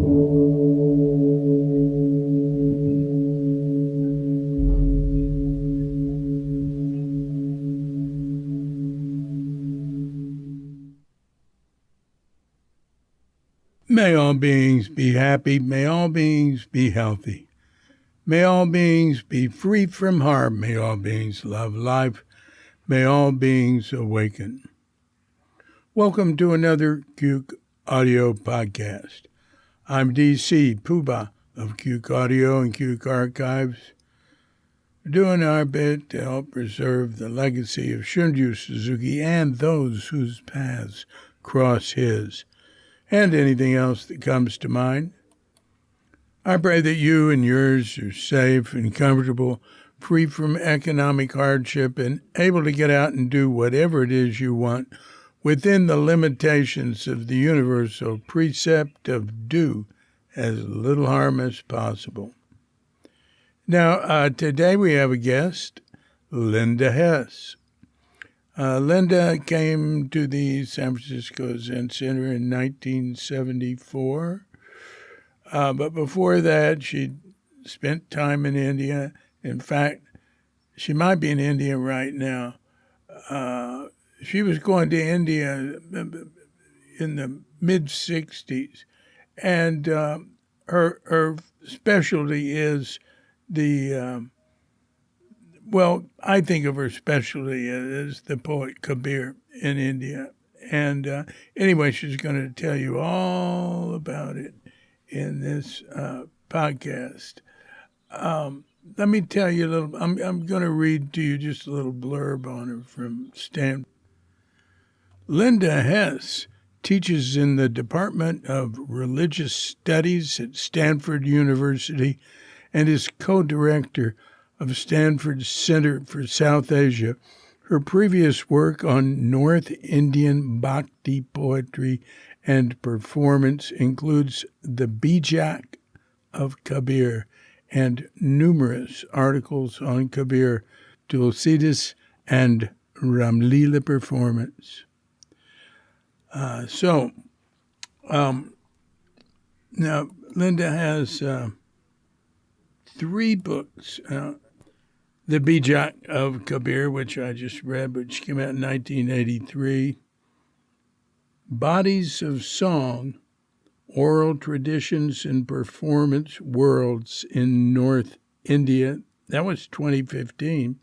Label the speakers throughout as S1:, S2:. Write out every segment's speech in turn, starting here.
S1: May all beings be happy. May all beings be healthy. May all beings be free from harm. May all beings love life. May all beings awaken. Welcome to another Cuke Audio Podcast. I'm DC Poobah of Cuke Audio and Cuke Archives, doing our bit to help preserve the legacy of Shunryu Suzuki and those whose paths cross his, and anything else that comes to mind. I pray that you and yours are safe and comfortable, free from economic hardship, and able to get out and do whatever it is you want within the limitations of the universal precept of do as little harm as possible. Now, today we have a guest, Linda Hess. Linda came to the San Francisco Zen Center in 1974, but before that she spent time in India. In fact, she might be in India right now. She was going to India in the mid-'60s, and her specialty is I think of her specialty as the poet Kabir in India. And anyway, she's going to tell you all about it in this podcast. Let me tell you a little. I'm going to read to you just a little blurb on her from Stanford. Linda Hess teaches in the Department of Religious Studies at Stanford University and is co-director of Stanford Center for South Asia. Her previous work on North Indian Bhakti poetry and performance includes the Bijak of Kabir and numerous articles on Kabir, Tulsidas, and Ramlila performance. Now Linda has 3 books. The Bijak of Kabir, which I just read, which came out in 1983. Bodies of Song, Oral Traditions and Performance Worlds in North India. That was 2015.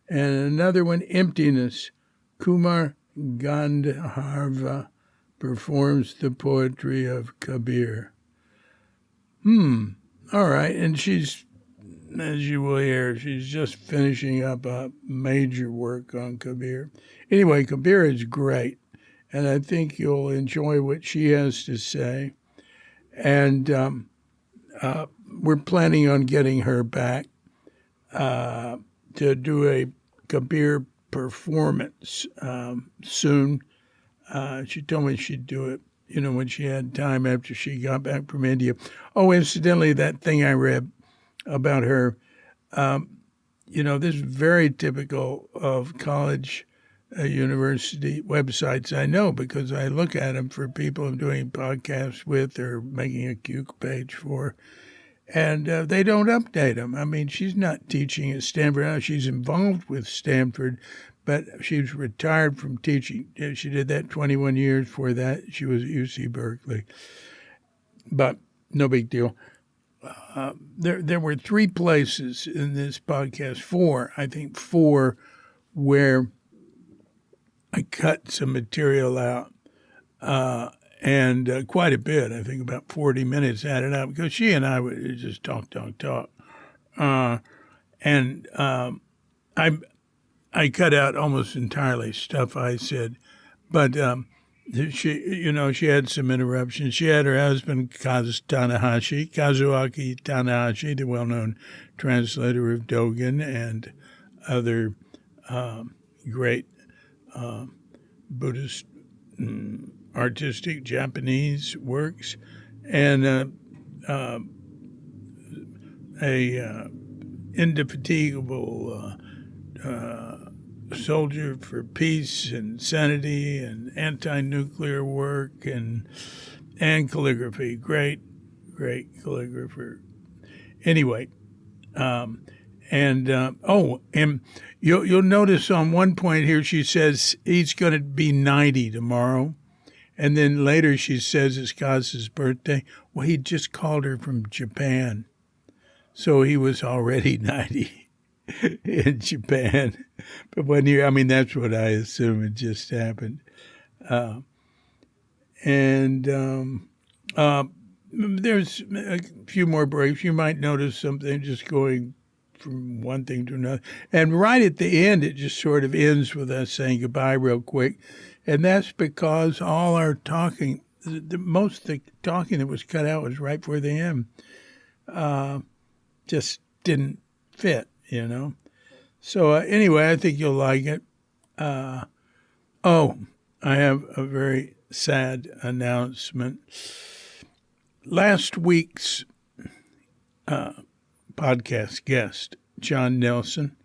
S1: And another one, Emptiness. Kumar Gandharva performs the poetry of Kabir. All right, and she's, as you will hear, she's just finishing up a major work on Kabir. Anyway, Kabir is great, and I think you'll enjoy what she has to say. And we're planning on getting her back to do a Kabir performance soon. She told me she'd do it, when she had time after she got back from India. Oh, incidentally, that thing I read about her, this is very typical of college, university websites. I know because I look at them for people I'm doing podcasts with or making a Cuke page for, and they don't update them. I mean, she's not teaching at Stanford now. She's involved with Stanford, but she's retired from teaching. She did that 21 years. Before that, she was at UC Berkeley. But no big deal. There were 3 places in this podcast, 4, where I cut some material out, and quite a bit. I think about 40 minutes added up, because she and I would just talk. I cut out almost entirely stuff I said, but she had some interruptions. She had her husband, Kazuaki Tanahashi, the well-known translator of Dogen and other great Buddhist artistic Japanese works, and a indefatigable soldier for peace and sanity and anti-nuclear work, and And calligraphy. Great calligrapher. Anyway, and you'll notice on one point here she says he's going to be 90 tomorrow. And then later she says it's Kaz's birthday. Well, he just called her from Japan. So he was already 90 in Japan. But that's what I assume it just happened. There's a few more breaks. You might notice something just going from one thing to another. And right at the end, it just sort of ends with us saying goodbye real quick. And that's because all our talking, most of the talking that was cut out was right before the end. Just didn't fit, So anyway, I think you'll like it. I have a very sad announcement. Last week's podcast guest, John Nelson,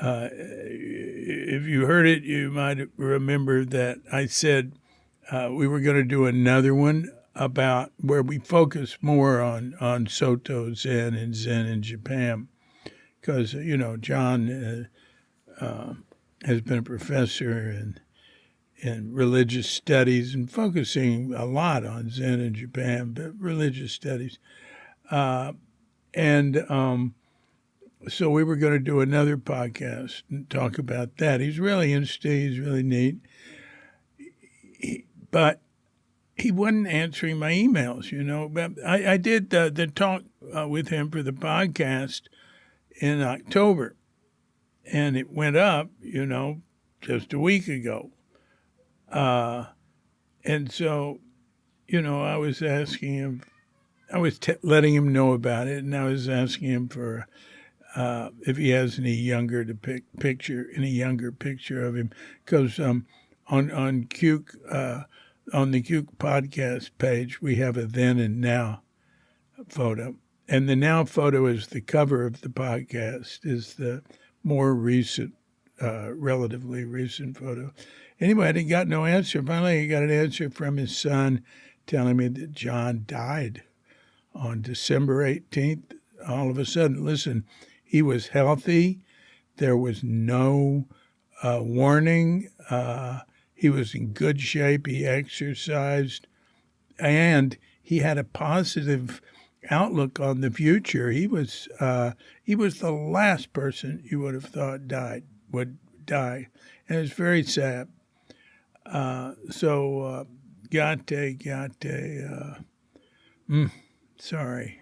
S1: if you heard it, you might remember that I said we were going to do another one about where we focus more on Soto Zen and Zen in Japan. Because, John has been a professor in religious studies and focusing a lot on Zen in Japan, but religious studies. So we were going to do another podcast and talk about that. He's really interesting. He's really neat. But he wasn't answering my emails, But I did the talk with him for the podcast in October. And it went up, just a week ago. And so, I was asking him, I was letting him know about it, and I was asking him for if he has any younger picture of him, because on Cuke on the Cuke podcast page we have a then and now photo, and the now photo is the cover of the podcast, is the more recent, relatively recent photo. Anyway, I got no answer. Finally, I got an answer from his son telling me that John died on December 18th. All of a sudden, listen, he was healthy. There was no warning. He was in good shape. He exercised. And he had a positive outlook on the future. He was the last person you would have thought would die. And it's very sad. Sorry.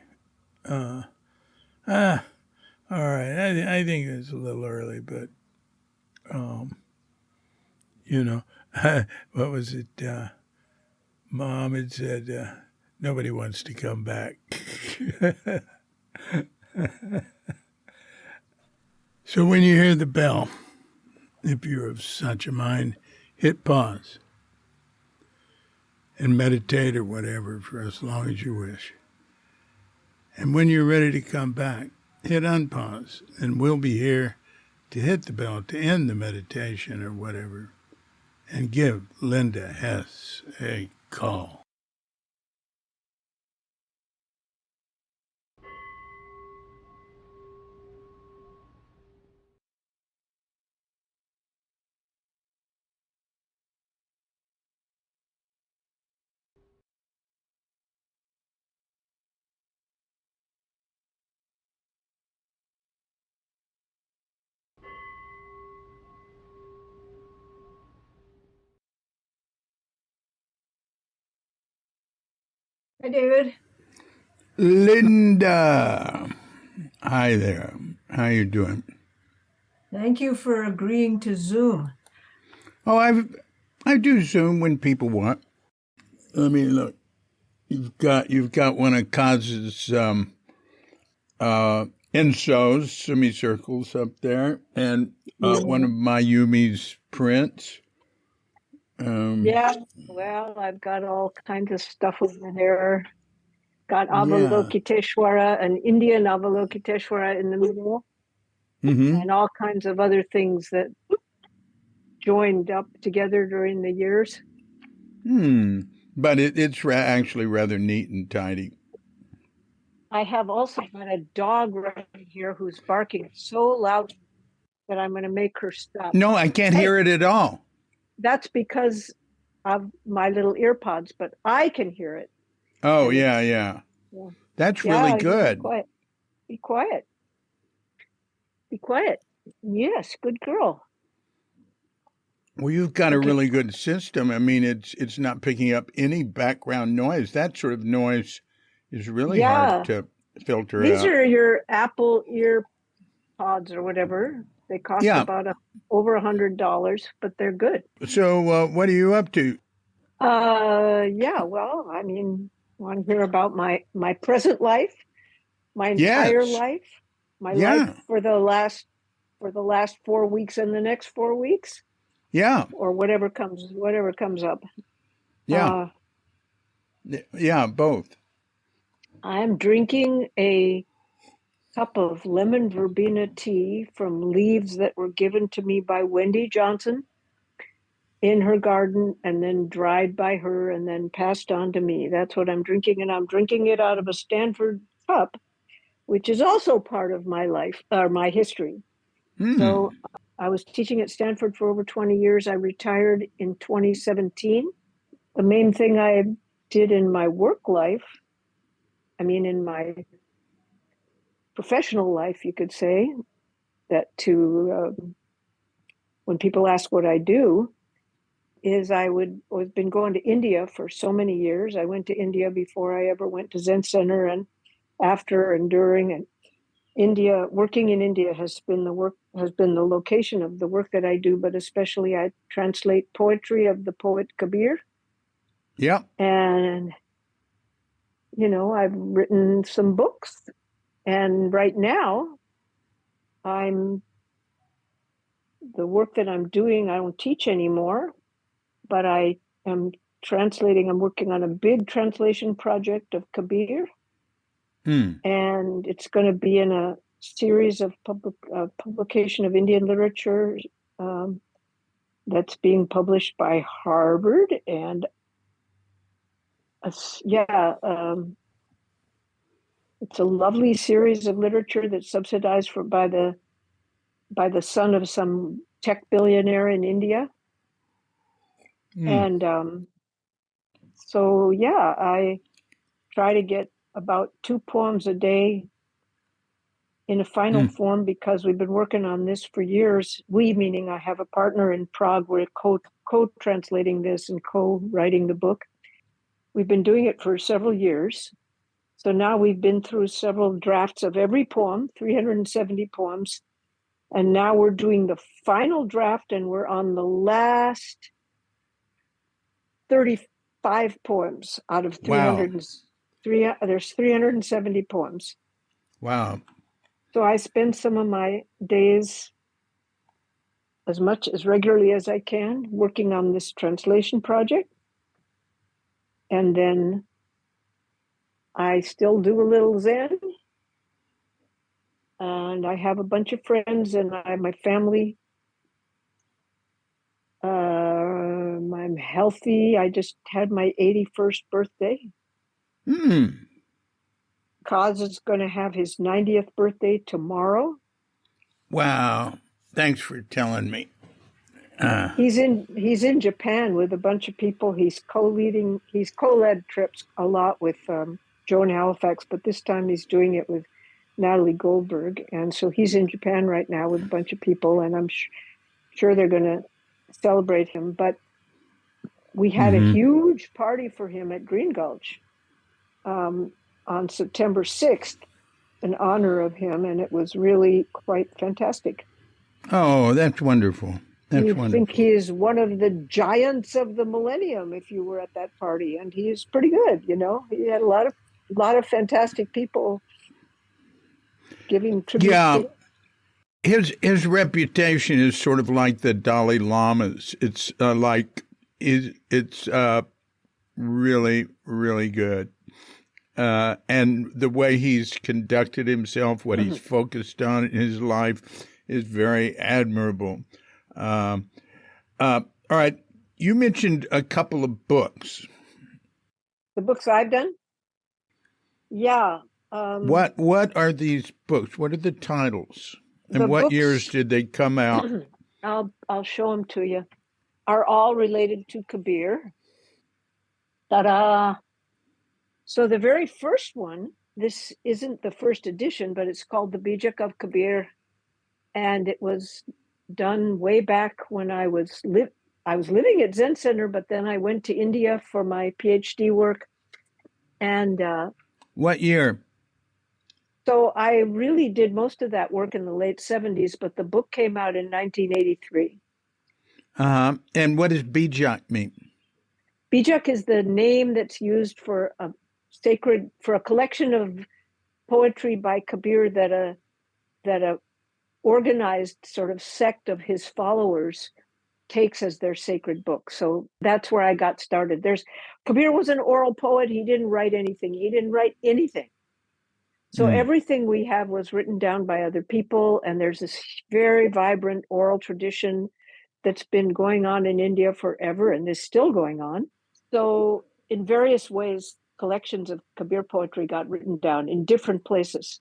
S1: All right. I think it's a little early, but, what was it? Mom had said, nobody wants to come back. So when you hear the bell, if you're of such a mind, hit pause and meditate or whatever for as long as you wish. And when you're ready to come back, hit unpause, and we'll be here to hit the bell to end the meditation or whatever, and give Linda Hess a call.
S2: Hi, David.
S1: Linda. Hi there. How you doing?
S2: Thank you for agreeing to Zoom.
S1: Oh, I do Zoom when people want. Let me look. You've got one of Kaz's insos, semicircles up there, and one of Mayumi's prints.
S2: Yeah, well, I've got all kinds of stuff over there. Got Avalokiteshvara, an Indian Avalokiteshvara in the middle, and all kinds of other things that joined up together during the years.
S1: But it's actually rather neat and tidy.
S2: I have also got a dog right here who's barking so loud that I'm going to make her stop.
S1: No, I can't hear it at all.
S2: That's because of my little ear pods, but I can hear it.
S1: Oh, yeah. That's really good.
S2: Be quiet. Be quiet. Be quiet. Yes, good girl.
S1: Well, you've got a really good system. I mean, it's not picking up any background noise. That sort of noise is really hard to filter out.
S2: These are your Apple ear pods or whatever. They cost about over $100, but they're good.
S1: So what are you up to?
S2: Well, I mean, want to hear about my present life, my entire life, my life for the last 4 weeks and the next 4 weeks?
S1: Yeah.
S2: Or whatever comes up.
S1: Yeah. Both.
S2: I'm drinking a cup of lemon verbena tea from leaves that were given to me by Wendy Johnson in her garden and then dried by her and then passed on to me. That's what I'm drinking, and I'm drinking it out of a Stanford cup, which is also part of my life, or my history. So I was teaching at Stanford for over 20 years. I retired in 2017. The main thing I did in my work life, in my professional life, you could say, that when people ask what I do, is I've been going to India for so many years. I went to India before I ever went to Zen Center, and after and during, and India, working in India has been the location of the work that I do, but especially I translate poetry of the poet Kabir.
S1: Yeah.
S2: And, I've written some books, and right now the work that I'm doing, I don't teach anymore, but I am translating. I'm working on a big translation project of Kabir. And it's going to be in a series of publication of Indian literature that's being published by Harvard. And it's a lovely series of literature that's subsidized by the son of some tech billionaire in India. And I try to get about 2 poems a day in a final form, because we've been working on this for years. We, meaning I have a partner in Prague. We're co-translating this and co-writing the book. We've been doing it for several years. So now we've been through several drafts of every poem, 370 poems. And now we're doing the final draft, and we're on the last 35 poems out of 300. Wow. There's 370 poems.
S1: Wow.
S2: So I spend some of my days, as much as regularly as I can, working on this translation project. And then I still do a little Zen. And I have a bunch of friends, and I have my family. I'm healthy. I just had my 81st birthday. Kaz is going to have his 90th birthday tomorrow.
S1: Wow. Thanks for telling me.
S2: He's in Japan with a bunch of people. He's co-led trips a lot with Joan Halifax, but this time he's doing it with Natalie Goldberg. And so he's in Japan right now with a bunch of people, and I'm sure they're going to celebrate him. But we had a huge party for him at Green Gulch on September 6th in honor of him, and it was really quite fantastic.
S1: Oh, that's wonderful.
S2: I think he is one of the giants of the millennium if you were at that party, and he is pretty good. He had a lot of fantastic people giving tribute to him.
S1: His reputation is sort of like the Dalai Lama's. It's it's really, really good. And the way he's conducted himself, what he's focused on in his life, is very admirable. All right. You mentioned a couple of books.
S2: The books I've done? Yeah.
S1: What are these books? What are the titles? And what years did they come out?
S2: I'll show them to you. Are all related to Kabir. Ta-da! So the very first one, this isn't the first edition, but it's called the Bijak of Kabir, and it was done way back when I was living at Zen Center, but then I went to India for my PhD work. And
S1: what year?
S2: So I really did most of that work in the late 70s, but the book came out in 1983.
S1: And what does Bijak mean?
S2: Bijak is the name that's used for a collection of poetry by Kabir that a organized sort of sect of his followers takes as their sacred book. So that's where I got started. Kabir was an oral poet. He didn't write anything. So everything we have was written down by other people, and there's this very vibrant oral tradition that's been going on in India forever and is still going on. So in various ways, collections of Kabir poetry got written down in different places.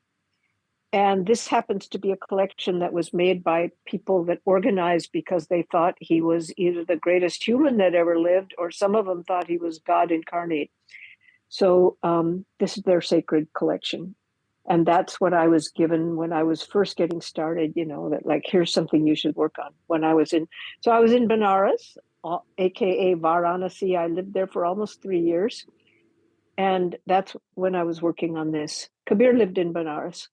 S2: And this happens to be a collection that was made by people that organized because they thought he was either the greatest human that ever lived, or some of them thought he was God incarnate. So this is their sacred collection. And that's what I was given when I was first getting started, that like, here's something you should work on. So I was in Benares, AKA Varanasi. I lived there for almost 3 years. And that's when I was working on this. Kabir lived in Benares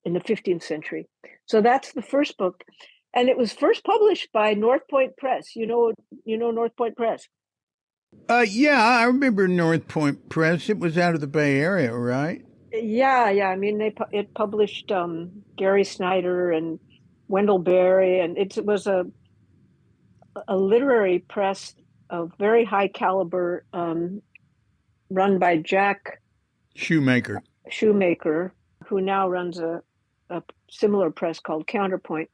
S2: in the 15th century. So that's the first book. And it was first published by North Point Press. You know North Point Press?
S1: Yeah, I remember North Point Press. It was out of the Bay Area, right?
S2: Yeah. I mean, it published Gary Snyder and Wendell Berry, and it was a literary press of very high caliber, run by Jack
S1: Shoemaker,
S2: who now runs a similar press called Counterpoint.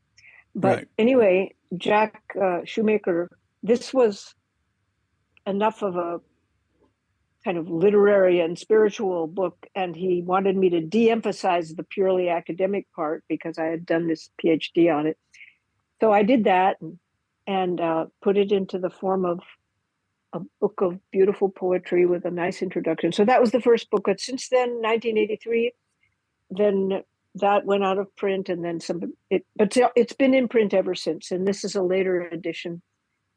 S2: But
S1: right.
S2: Anyway, Jack Shoemaker, this was enough of a kind of literary and spiritual book, and he wanted me to de-emphasize the purely academic part because I had done this PhD on it. So I did that and put it into the form of a book of beautiful poetry with a nice introduction. So that was the first book. But since then, 1983, then that went out of print, and then but it's been in print ever since. And this is a later edition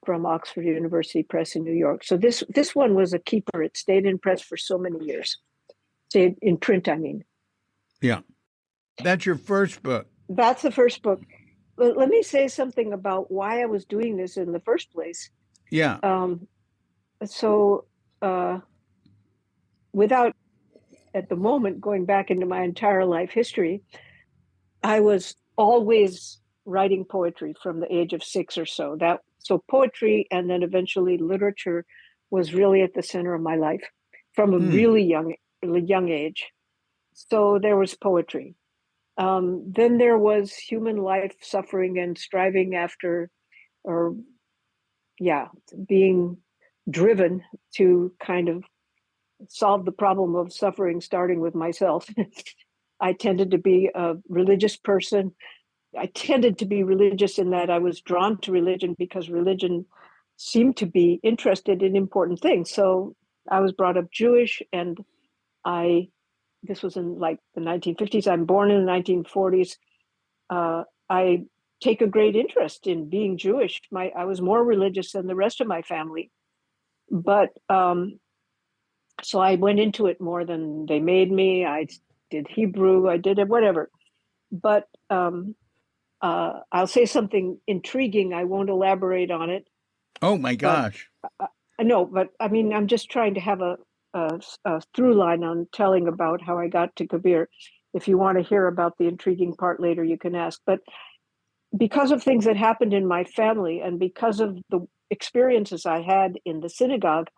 S2: from Oxford University Press in New York. So this one was a keeper. It stayed in press for so many years. Stayed in print, I mean.
S1: Yeah. That's your first book.
S2: That's the first book. But let me say something about why I was doing this in the first place.
S1: Yeah.
S2: Without, at the moment, going back into my entire life history, I was always writing poetry from the age of 6 or so. So poetry and then eventually literature was really at the center of my life from a really young age. So there was poetry. Then there was human life, suffering, and striving after, being driven to kind of solve the problem of suffering, starting with myself. I tended to be a religious person. I tended to be religious in that I was drawn to religion because religion seemed to be interested in important things. So I was brought up Jewish, and this was in like the 1950s. I'm born in the 1940s. I take a great interest in being Jewish. I was more religious than the rest of my family. But so I went into it more than they made me. I did Hebrew, I did it, whatever. But I'll say something intriguing. I won't elaborate on it.
S1: Oh my gosh.
S2: No, but I mean, I'm just trying to have a through line on telling about how I got to Kabir. If you want to hear about the intriguing part later, you can ask. But because of things that happened in my family and because of the experiences I had in the synagogue,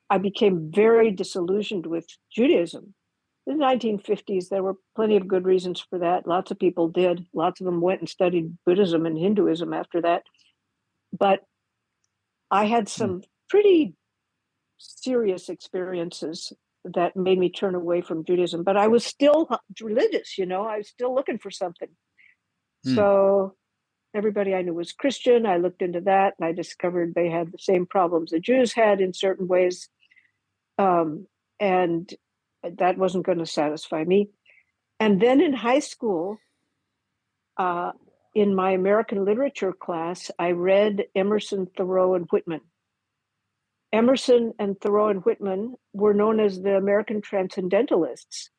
S2: I became very disillusioned with Judaism. In the 1950s, there were plenty of good reasons for that. Lots of people did. Lots of them went and studied Buddhism and Hinduism after that. But I had some pretty serious experiences that made me turn away from Judaism. But I was still religious, you know, I was still looking for something. So everybody I knew was Christian. I looked into that and I discovered they had the same problems the Jews had in certain ways. And that wasn't going to satisfy me. And then in high school, in my American literature class, I read Emerson, Thoreau, and Whitman. Emerson and Thoreau and Whitman were known as the American Transcendentalists.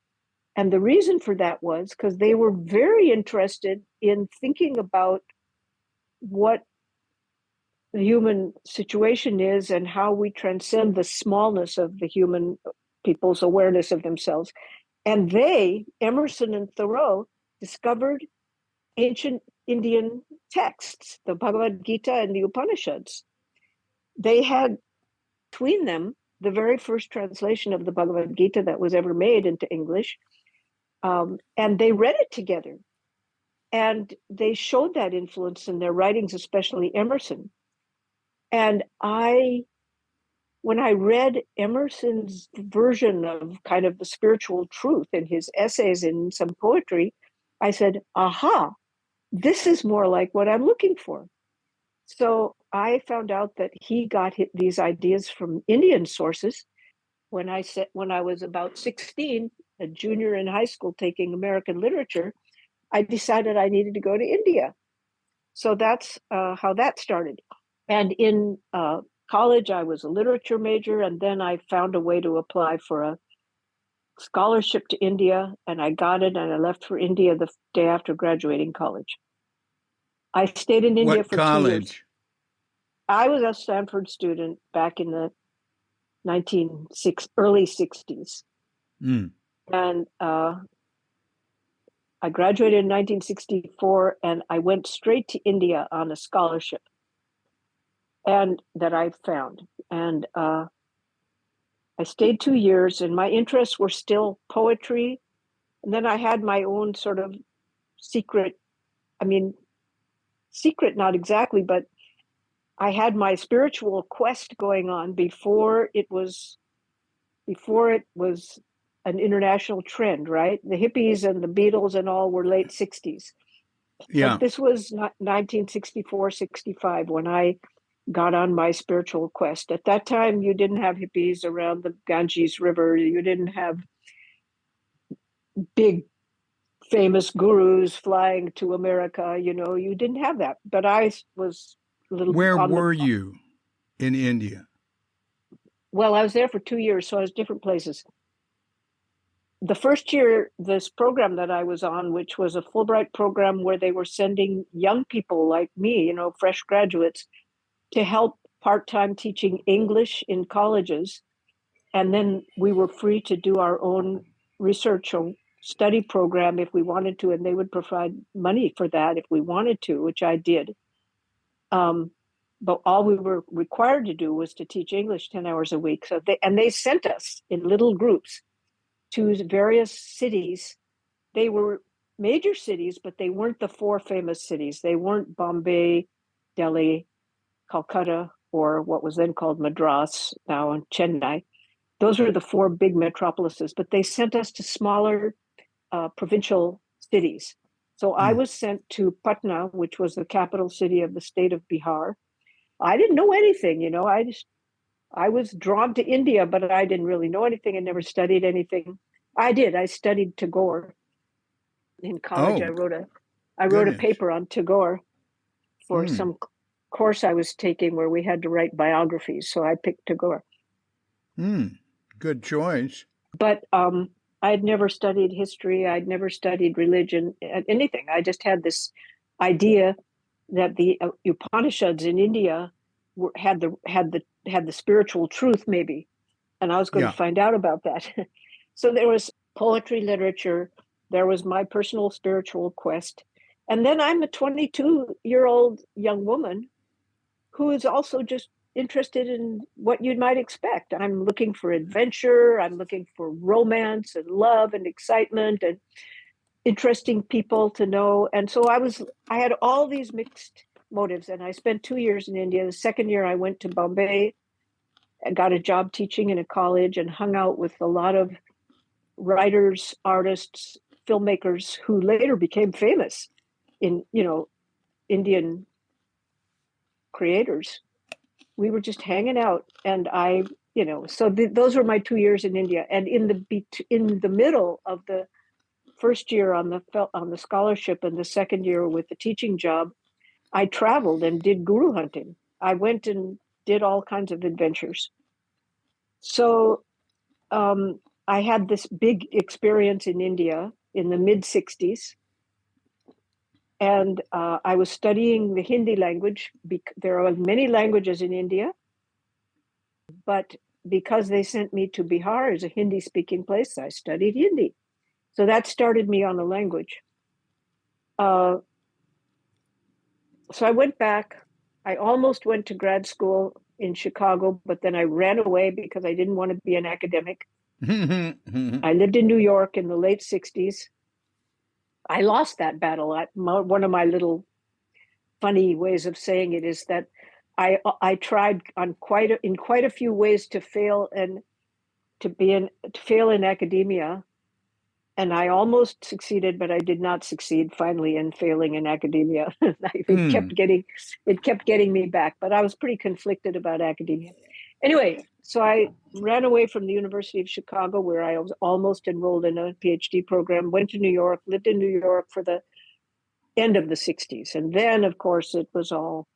S2: And the reason for that was because they were very interested in thinking about what the human situation is and how we transcend the smallness of the human people's awareness of themselves. And they, Emerson and Thoreau, discovered ancient Indian texts, the Bhagavad Gita and the Upanishads. They had between them the very first translation of the Bhagavad Gita that was ever made into English. And they read it together. And they showed that influence in their writings, especially Emerson. And when I read Emerson's version of kind of the spiritual truth in his essays in some poetry, I said, aha, this is more like what I'm looking for. So I found out that he got these ideas from Indian sources. When I was about 16, a junior in high school taking American literature, I decided I needed to go to India. So that's how that started. And in college, I was a literature major, and then I found a way to apply for a scholarship to India, and I got it, and I left for India the day after graduating college. I stayed in India for 2 years. I was a Stanford student back in the early 60s. And I graduated in 1964, and I went straight to India on a scholarship and that I found. And I stayed 2 years, and my interests were still poetry. And then I had my own sort of secret, not exactly, but I had my spiritual quest going on before it was an international trend, right? The hippies and the Beatles and all were late 60s. Yeah. But this was 1964, 65 when I got on my spiritual quest. At that time, you didn't have hippies around the Ganges River. You didn't have big famous gurus flying to America. You know, you didn't have that. But I was a little.
S1: Where were you in India?
S2: Well, I was there for 2 years, so I was different places. The first year, this program that I was on, which was a Fulbright program where they were sending young people like me, you know, fresh graduates, to help part-time teaching English in colleges. And then we were free to do our own research or study program if we wanted to, and they would provide money for that if we wanted to, which I did. But all we were required to do was to teach English 10 hours a week. So they sent us in little groups to various cities. They were major cities, but they weren't the four famous cities. They weren't Bombay, Delhi, Calcutta, or what was then called Madras, now in Chennai. Those were the four big metropolises, but they sent us to smaller provincial cities. So I was sent to Patna, which was the capital city of the state of Bihar. I didn't know anything, you know, I was drawn to India, but I didn't really know anything and never studied anything. I studied Tagore in college. I wrote a paper on Tagore for some course I was taking where we had to write biographies. So I picked Tagore.
S1: Good choice.
S2: But I'd never studied history. I'd never studied religion, anything. I just had this idea that the Upanishads in India had the spiritual truth, maybe, and I was going to find out about that. So there was poetry, literature. There was my personal spiritual quest, and then I'm a 22-year-old young woman who is also just interested in what you might expect. I'm looking for adventure. I'm looking for romance and love and excitement and interesting people to know. And so I had all these mixed motives, and I spent 2 years in India. The second year I went to Bombay, I got a job teaching in a college and hung out with a lot of writers, artists, filmmakers who later became famous in, Indian creators. We were just hanging out, and those were my 2 years in India. And in the middle of the first year on the scholarship and the second year with the teaching job, I traveled and did guru hunting. I went and did all kinds of adventures. So I had this big experience in India in the mid-60s. And I was studying the Hindi language. There are many languages in India, but because they sent me to Bihar as a Hindi-speaking place, I studied Hindi. So that started me on the language. So I went back. I almost went to grad school in Chicago, but then I ran away because I didn't want to be an academic. I lived in New York in the late 60s. I lost that battle. One of my little funny ways of saying it is that I tried in quite a few ways to fail and to fail in academia, and I almost succeeded, but I did not succeed finally in failing in academia. It kept getting me back, but I was pretty conflicted about academia. Anyway, so I ran away from the University of Chicago, where I was almost enrolled in a PhD program, went to New York, lived in New York for the end of the 60s. And then, of course, it was all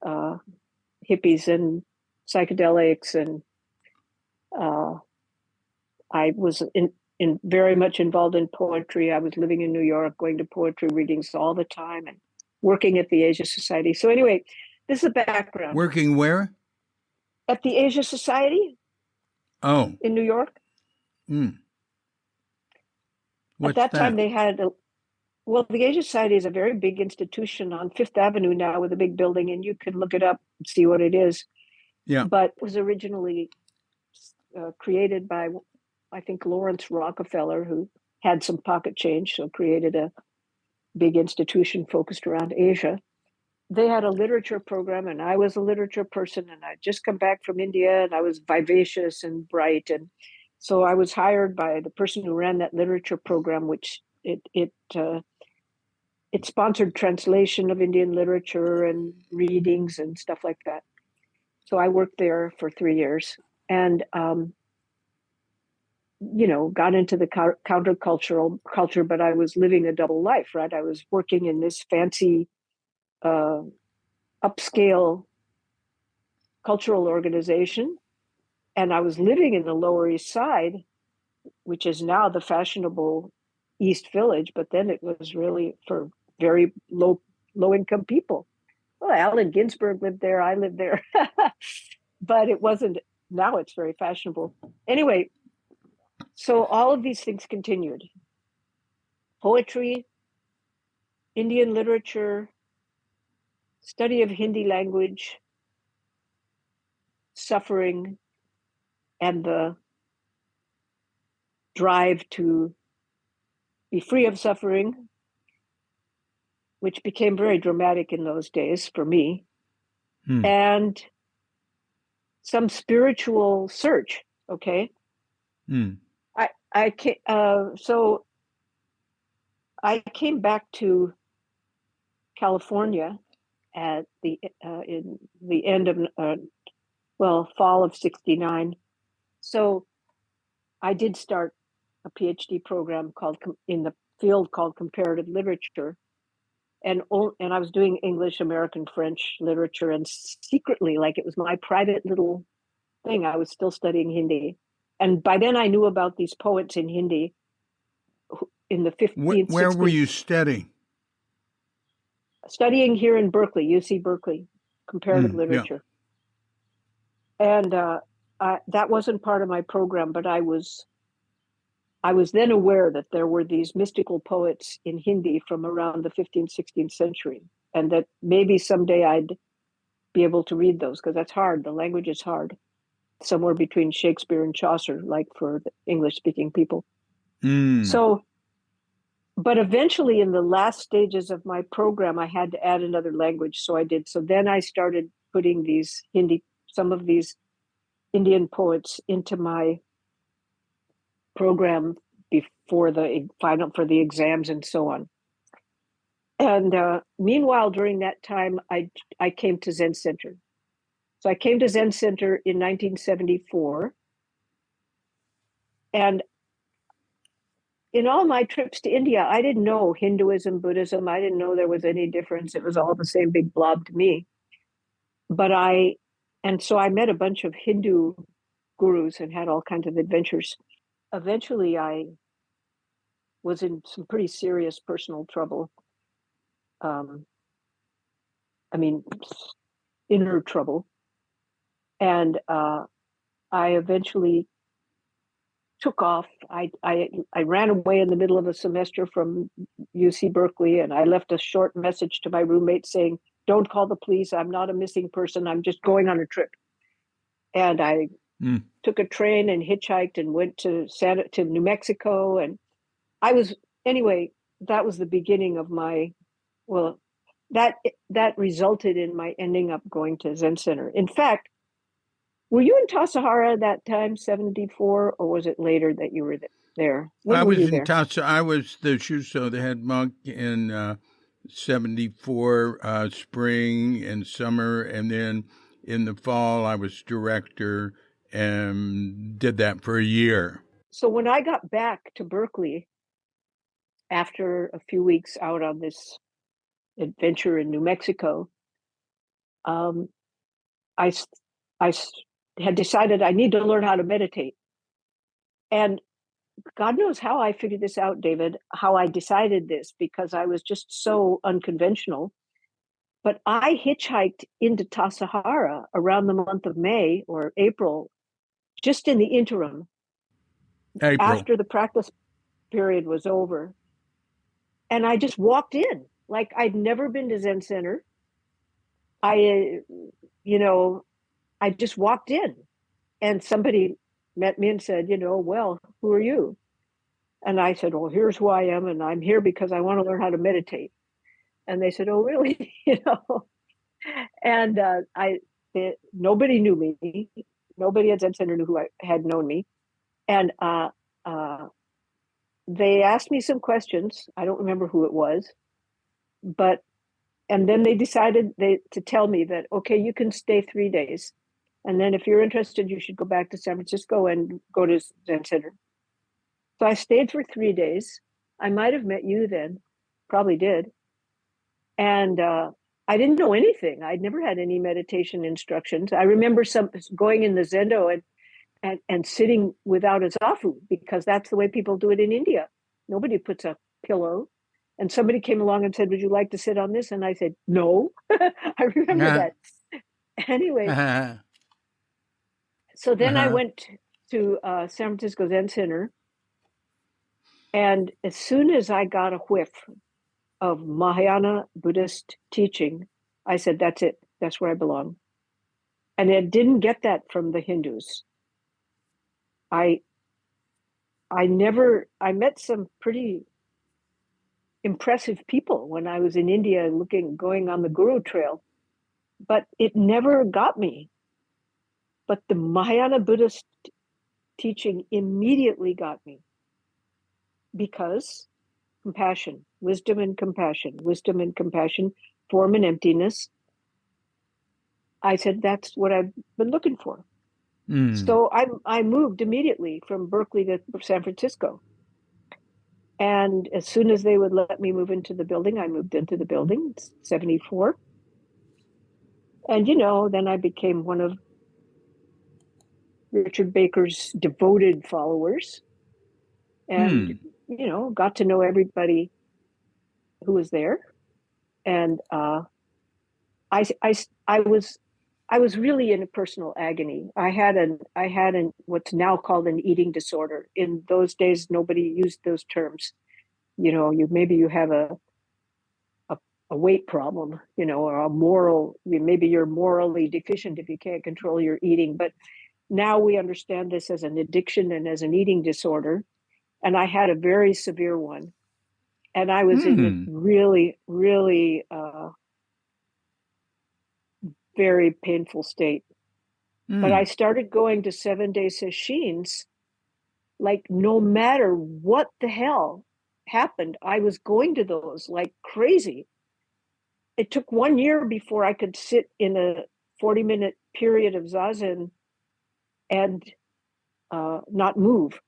S2: hippies and psychedelics. And I was very much involved in poetry. I was living in New York, going to poetry readings all the time and working at the Asia Society. So anyway, this is the background.
S1: Working where?
S2: At the Asia Society.
S1: Oh.
S2: In New York. At that time, they had the Asia Society is a very big institution on Fifth Avenue now with a big building, and you can look it up and see what it is.
S1: Yeah.
S2: But it was originally created by, I think, Lawrence Rockefeller, who had some pocket change, so created a big institution focused around Asia. They had a literature program, and I was a literature person, and I'd just come back from India, and I was vivacious and bright. And so I was hired by the person who ran that literature program, which it sponsored translation of Indian literature and readings and stuff like that. So I worked there for 3 years and, got into the countercultural culture, but I was living a double life, right? I was working in this fancy upscale cultural organization, and I was living in the Lower East Side, which is now the fashionable East Village, but then it was really for very low income people. Well, Allen Ginsberg lived there, I lived there, but it wasn't. Now it's very fashionable. Anyway, so all of these things continued. Poetry, Indian literature, study of Hindi language, suffering, and the drive to be free of suffering, which became very dramatic in those days for me, and some spiritual search. Okay. So I came back to California at in the end of fall of '69. So I did start a PhD program in the field called comparative literature, and I was doing English, American, French literature, and secretly, like it was my private little thing, I was still studying Hindi. And by then I knew about these poets in Hindi in the 15th,
S1: Where
S2: 16th.
S1: were you studying?
S2: Studying here in Berkeley, UC Berkeley, comparative literature. Yeah. And that wasn't part of my program, but I was then aware that there were these mystical poets in Hindi from around the 15th, 16th century, and that maybe someday I'd be able to read those, because that's hard. The language is hard. Somewhere between Shakespeare and Chaucer, like for the English-speaking people. So, but eventually in the last stages of my program, I had to add another language, so I did. So then I started putting some of these Indian poets into my program before the exams and so on. And meanwhile, during that time, I came to Zen Center. So I came to Zen Center in 1974. And in all my trips to India, I didn't know Hinduism, Buddhism. I didn't know there was any difference. It was all the same big blob to me. So I met a bunch of Hindu gurus and had all kinds of adventures. Eventually, I was in some pretty serious personal trouble. Inner trouble. And I eventually took off. I ran away in the middle of a semester from UC Berkeley, and I left a short message to my roommate saying, "Don't call the police. I'm not a missing person. I'm just going on a trip." And I took a train and hitchhiked and went to New Mexico. And that was the beginning of that resulted in my ending up going to Zen Center. In fact, were you in Tassajara that time, 74, or was it later that you were there?
S1: I was in Tassajara. I was the Shuso, the head monk, in 74 spring and summer, and then in the fall I was director and did that for a year.
S2: So when I got back to Berkeley after a few weeks out on this adventure in New Mexico, I had decided I need to learn how to meditate. And God knows how I figured this out, David, how I decided this, because I was just so unconventional. But I hitchhiked into Tassajara around the month of May or April, just in the interim, after the practice period was over. And I just walked in like I'd never been to Zen Center. I just walked in, and somebody met me and said, "Well, who are you?" And I said, "Well, here's who I am, and I'm here because I want to learn how to meditate." And they said, "Oh, really?" And nobody knew me. Nobody at Zen Center knew who I had known me. And they asked me some questions. I don't remember who it was, and then they decided to tell me that, okay, you can stay 3 days. And then if you're interested, you should go back to San Francisco and go to Zen Center. So I stayed for 3 days. I might have met you then, probably did. And I didn't know anything. I'd never had any meditation instructions. I remember going in the Zendo and sitting without a zafu, because that's the way people do it in India. Nobody puts a pillow. And somebody came along and said, "Would you like to sit on this?" And I said, "No." I remember that. Anyway, so then I went to San Francisco Zen Center. And as soon as I got a whiff of Mahayana Buddhist teaching, I said, "That's it. That's where I belong." And I didn't get that from the Hindus. I met some pretty impressive people when I was in India going on the Guru trail, but it never got me. But the Mahayana Buddhist teaching immediately got me, because compassion, wisdom and compassion, form and emptiness. I said, that's what I've been looking for. So I moved immediately from Berkeley to San Francisco. And as soon as they would let me move into the building, I moved into the building, 74. And, then I became one of Richard Baker's devoted followers, and, got to know everybody who was there. And I was really in a personal agony. I had what's now called an eating disorder. In those days, nobody used those terms. Maybe you have a weight problem, or maybe you're morally deficient if you can't control your eating. But now we understand this as an addiction and as an eating disorder. And I had a very severe one. And I was in a really, really very painful state. But I started going to 7-day sessions, like no matter what the hell happened, I was going to those like crazy. It took 1 year before I could sit in a 40-minute period of zazen and not move,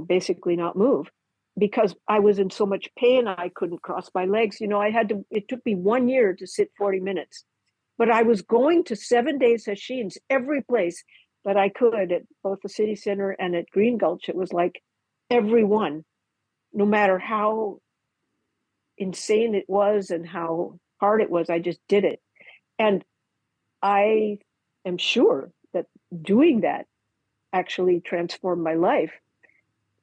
S2: basically not move, because I was in so much pain. I couldn't cross my legs. It took me 1 year to sit 40 minutes, but I was going to 7-day sessions every place that I could, at both the city center and at Green Gulch. It was like every one, no matter how insane it was and how hard it was, I just did it. And I am sure that doing that actually transformed my life,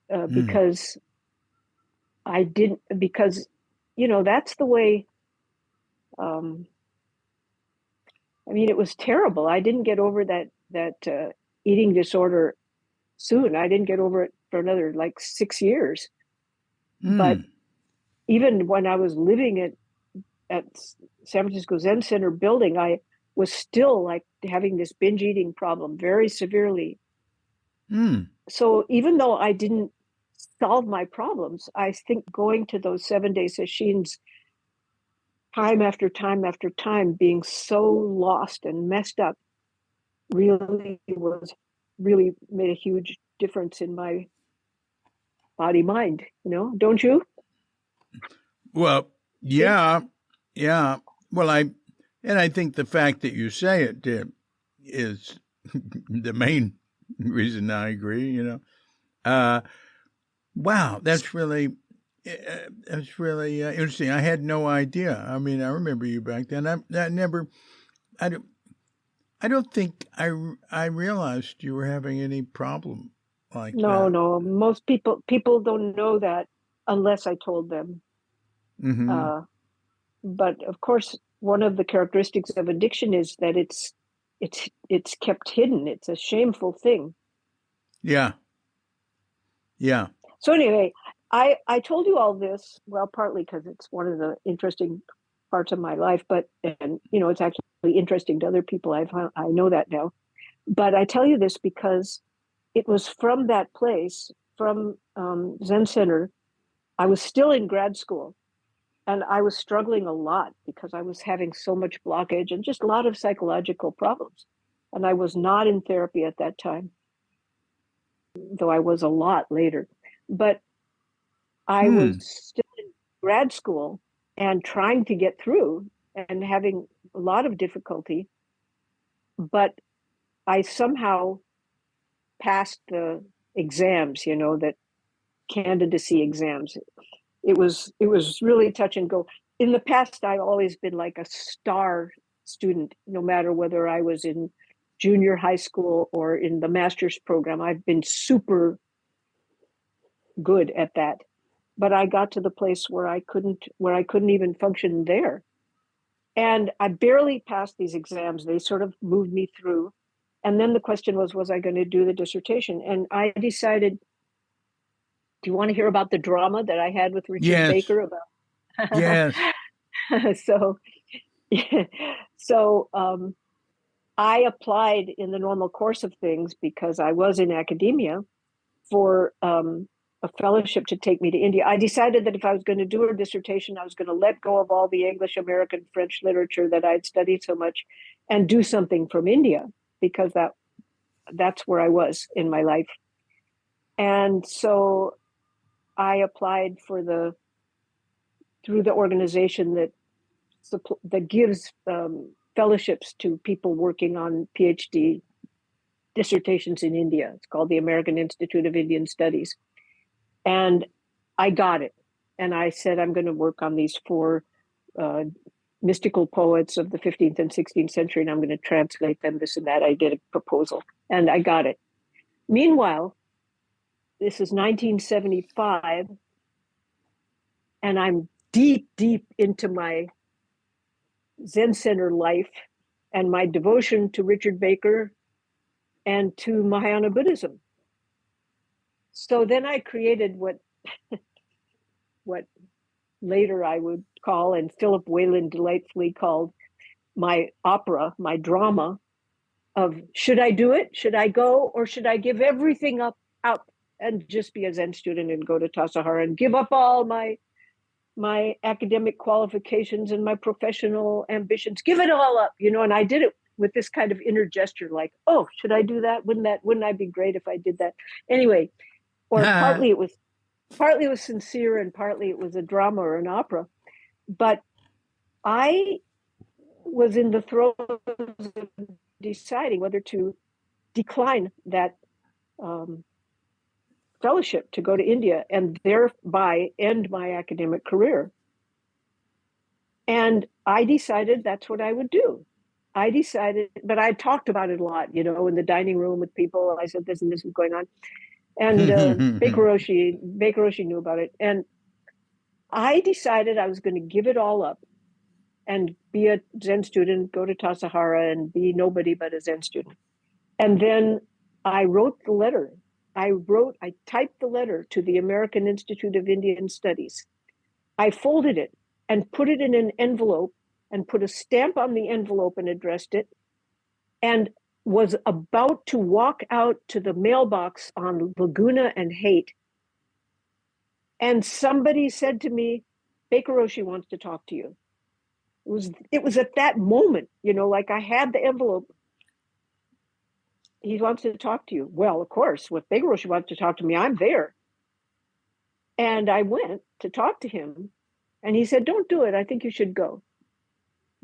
S2: because that's the way. It was terrible. I didn't get over that eating disorder soon. I didn't get over it for another like 6 years. But even when I was living at San Francisco Zen Center building, I was still like having this binge eating problem very severely. So even though I didn't solve my problems, I think going to those 7-day sessions time after time after time, being so lost and messed up, really made a huge difference in my body mind, don't you?
S1: Well, yeah. Well, I think the fact that you say it is the main reason I agree. Wow, that's really interesting. I had no idea. I remember you back then. I don't think I realized you were having any problem like that.
S2: No. Most people don't know that unless I told them. But of course, one of the characteristics of addiction is that it's kept hidden. It's a shameful thing.
S1: Yeah.
S2: So anyway, I told you all this, well, partly because it's one of the interesting parts of my life, but it's actually interesting to other people. I know that now, but I tell you this because it was from that place, from Zen Center. I was still in grad school, and I was struggling a lot because I was having so much blockage and just a lot of psychological problems. And I was not in therapy at that time, though I was a lot later. But I was still in grad school and trying to get through and having a lot of difficulty. But I somehow passed the exams, that candidacy exams. It was really touch and go. In the past, I've always been like a star student, no matter whether I was in junior high school or in the master's program. I've been super good at that. But I got to the place where I couldn't even function there. And I barely passed these exams. They sort of moved me through. And then the question was I going to do the dissertation? And I decided, do you want to hear about the drama that I had with Richard Baker about?
S1: Yes.
S2: So I applied in the normal course of things because I was in academia for a fellowship to take me to India. I decided that if I was going to do a dissertation, I was going to let go of all the English, American, French literature that I'd studied so much and do something from India, because that's where I was in my life. And so I applied through the organization that gives fellowships to people working on PhD dissertations in India. It's called the American Institute of Indian Studies. And I got it. And I said, I'm going to work on these 4 mystical poets of the 15th and 16th century, and I'm going to translate them, this and that. I did a proposal, and I got it. Meanwhile, this is 1975, and I'm deep into my Zen Center life and my devotion to Richard Baker and to Mahayana Buddhism. So then I created what later I would call, and Philip Whalen delightfully called, my opera, my drama, of should I do it? Should I go? Or should I give everything up and just be a Zen student and go to Tassajara and give up all my academic qualifications and my professional ambitions, give it all up, and I did it with this kind of inner gesture, like, oh, should I do that? Wouldn't I be great if I did that? Anyway, or partly it was sincere and partly it was a drama or an opera. But I was in the throes of deciding whether to decline that fellowship to go to India and thereby end my academic career. And I decided that's what I would do. But I talked about it a lot, in the dining room with people. I said, this and this is going on. And Baker Roshi knew about it. And I decided I was going to give it all up and be a Zen student, go to Tassajara and be nobody but a Zen student. And then I wrote the letter. I typed the letter to the American Institute of Indian Studies. I folded it and put it in an envelope and put a stamp on the envelope and addressed it, and was about to walk out to the mailbox on Laguna and Haight. And somebody said to me, Baker Roshi wants to talk to you. It was at that moment, like I had the envelope. He wants to talk to you. Well, of course, if Baker Roshi wants to talk to me, I'm there. And I went to talk to him, and he said, don't do it. I think you should go.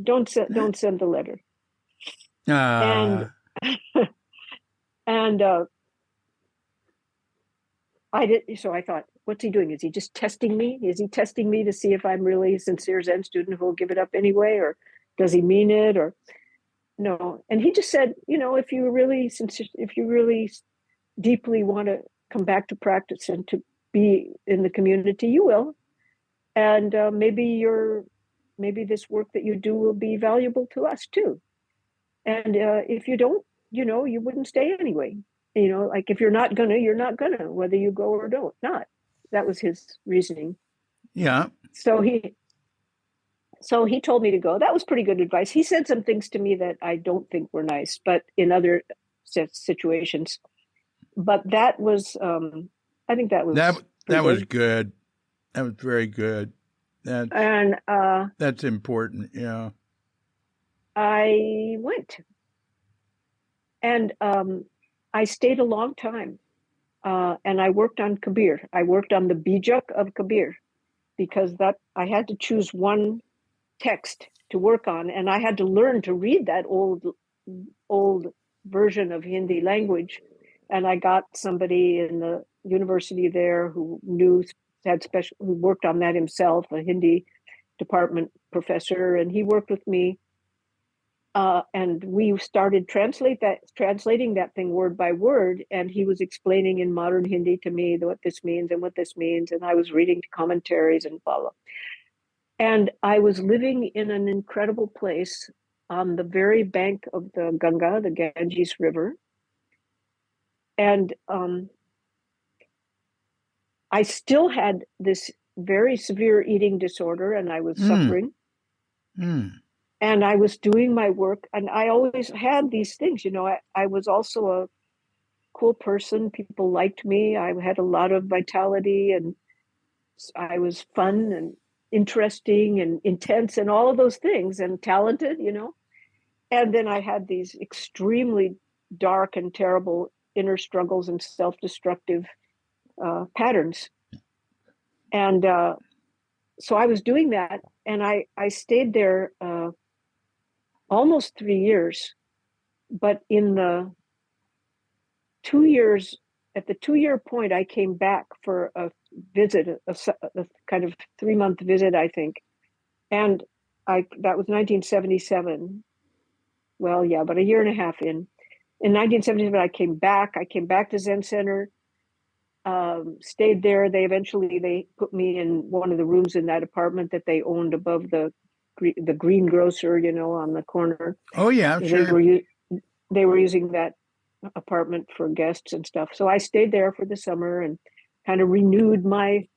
S2: Don't send the letter. And I did. So I thought, what's he doing? Is he just testing me? Is he testing me to see if I'm really a sincere Zen student who will give it up anyway, or does he mean it? Or no? And he just said, if you really deeply want to come back to practice and to be in the community, you will. And maybe this work that you do will be valuable to us too. And if you don't, you wouldn't stay anyway. Like if you're not gonna, whether you go or don't. Not. That was his reasoning.
S3: Yeah.
S2: So he told me to go. That was pretty good advice. He said some things to me that I don't think were nice, but in other situations. But that was, I think that was
S3: that was good. That was very good. That's important. Yeah.
S2: I went, and I stayed a long time, and I worked on Kabir. I worked on the Bijak of Kabir, because I had to choose one text to work on, and I had to learn to read that old version of Hindi language. And I got somebody in the university there who who worked on that himself, a Hindi department professor, and he worked with me. And we started translating that thing word by word, and he was explaining in modern Hindi to me what this means, and I was reading commentaries and blah, blah. And I was living in an incredible place on the very bank of the Ganga, the Ganges River. And I still had this very severe eating disorder, and I was suffering. And I was doing my work, and I always had these things. I was also a cool person. People liked me. I had a lot of vitality, and I was fun and interesting and intense and all of those things, and talented, And then I had these extremely dark and terrible inner struggles and self-destructive patterns. And so I was doing that, and I stayed there almost 3 years. But in the 2 years, at the 2-year point, I came back for a visit, a kind of 3-month visit, I think. And that was 1977. Well, yeah, but a year and a half in. In 1977, I came back to Zen Center, stayed there. They put me in one of the rooms in that apartment that they owned above the greengrocer, on the corner.
S3: Oh, yeah, sure.
S2: They were using that apartment for guests and stuff. So I stayed there for the summer and kind of renewed my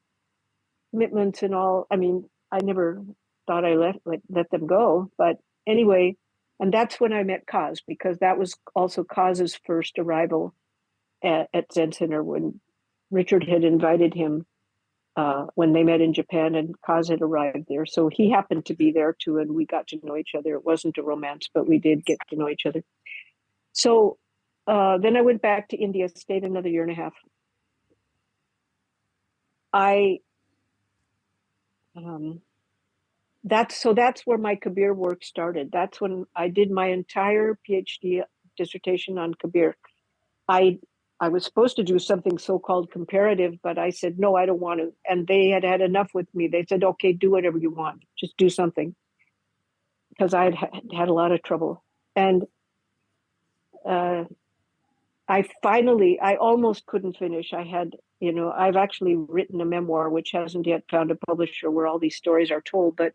S2: commitments and all. I mean, I never thought I let them go. But anyway, And that's when I met Kaz, because that was also Kaz's first arrival at Zen Center, when Richard had invited him when they met in Japan, and Kaz had arrived there. So he happened to be there too, and we got to know each other. It wasn't a romance, but we did get to know each other. So then I went back to India, stayed another 1.5 years. That's where my Kabir work started. That's when I did my entire PhD dissertation on Kabir. I was supposed to do something so-called comparative, but I said, no, I don't want to. And they had had enough with me. They said, okay, do whatever you want. Just do something. Because I had a lot of trouble. And I almost couldn't finish. I've actually written a memoir, which hasn't yet found a publisher, where all these stories are told, but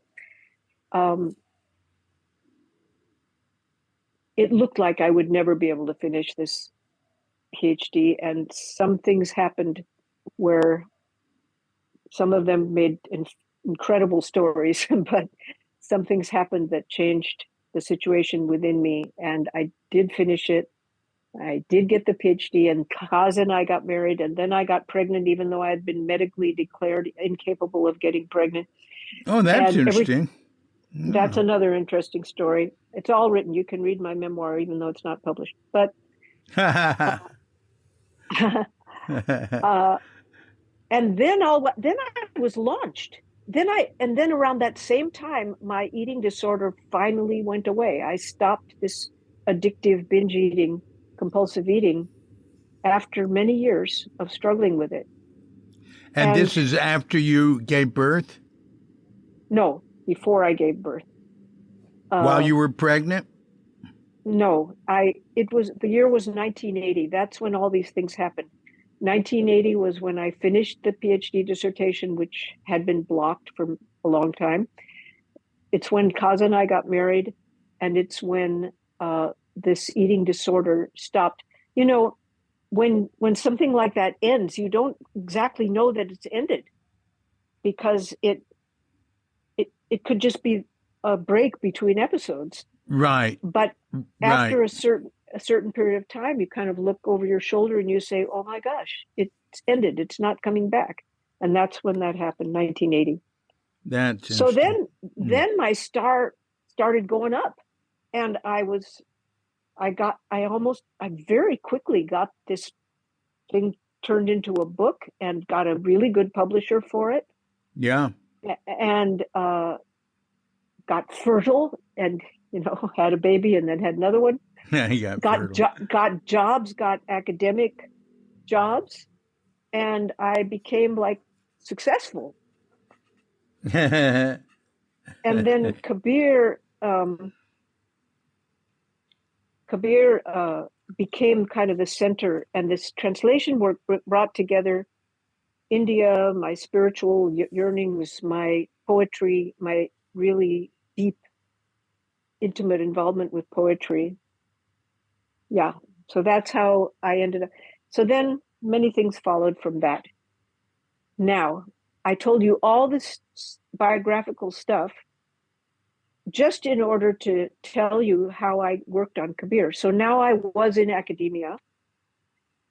S2: it looked like I would never be able to finish this PhD, and some things happened where some of them made incredible stories, but some things happened that changed the situation within me, and I did finish it. I did get the PhD, and Kaz and I got married, and then I got pregnant, even though I had been medically declared incapable of getting pregnant.
S3: Oh, that's interesting.
S2: That's another interesting story. It's all written. You can read my memoir, even though it's not published. But and then I was launched. Then around that same time, my eating disorder finally went away. I stopped this addictive binge eating, compulsive eating, after many years of struggling with it.
S3: And this is after you gave birth?
S2: No, before I gave birth.
S3: While you were pregnant?
S2: No, the year was 1980. That's when all these things happened. 1980 was when I finished the PhD dissertation, which had been blocked for a long time. It's when Kaz and I got married, and it's when this eating disorder stopped. When something like that ends, you don't exactly know that it's ended, because it could just be a break between episodes.
S3: Right.
S2: But after a certain period of time, you kind of look over your shoulder and you say, oh my gosh, it's ended. It's not coming back. And that's when that happened, 1980.
S3: That's
S2: so then my star started going up, and I very quickly got this thing turned into a book and got a really good publisher for it.
S3: Yeah.
S2: And got fertile, and had a baby, and then had another one. got jobs, got academic jobs, and I became successful. And then Kabir became kind of the center, and this translation work brought together India, my spiritual yearnings, my poetry, my really deep, intimate involvement with poetry. Yeah, so that's how I ended up. So then many things followed from that. Now, I told you all this biographical stuff just in order to tell you how I worked on Kabir. So now I was in academia,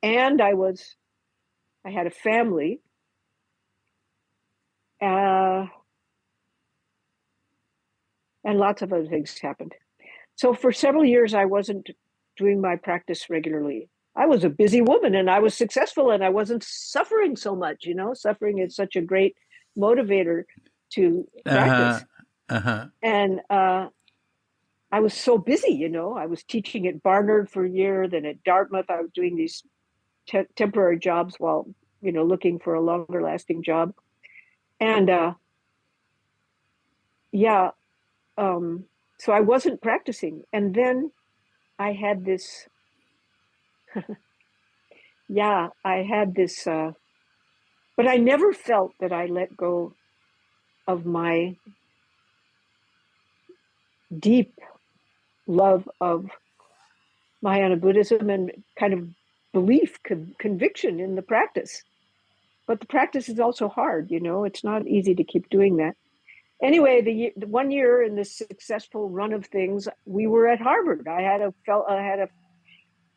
S2: and I had a family, and lots of other things happened. So for several years, I wasn't doing my practice regularly. I was a busy woman, and I was successful, and I wasn't suffering so much. Suffering is such a great motivator to practice. And I was so busy, I was teaching at Barnard for a year, then at Dartmouth. I was doing these temporary jobs while, looking for a longer lasting job. And so I wasn't practicing. And then I had this, but I never felt that I let go of my deep love of Mahayana Buddhism and kind of belief, conviction in the practice. But the practice is also hard, it's not easy to keep doing that. Anyway, the 1 year in this successful run of things, we were at Harvard. I had a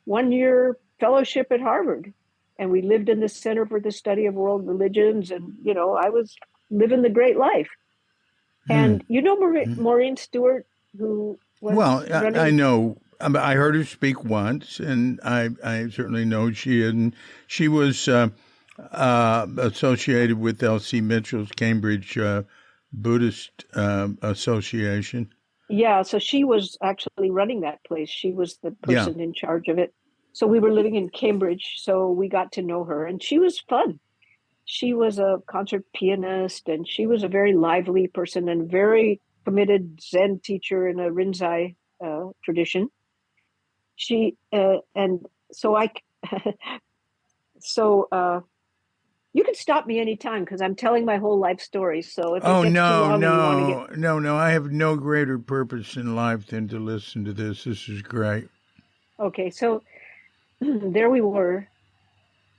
S2: 1 year fellowship at Harvard, and we lived in the Center for the Study of World Religions, and I was living the great life. And Maureen Stewart, who was
S3: Well,
S2: running.
S3: I know. I heard her speak once, and I certainly know she was associated with L.C. Mitchell's Cambridge Buddhist Association.
S2: Yeah, so she was actually running that place. She was the person in charge of it. So we were living in Cambridge, so we got to know her, and she was fun. She was a concert pianist, and she was a very lively person and very committed Zen teacher in a Rinzai tradition. And so you can stop me anytime because I'm telling my whole life story. So if it gets too long and you want to get...
S3: No, I have no greater purpose in life than to listen to this. This is great.
S2: Okay, so there we were.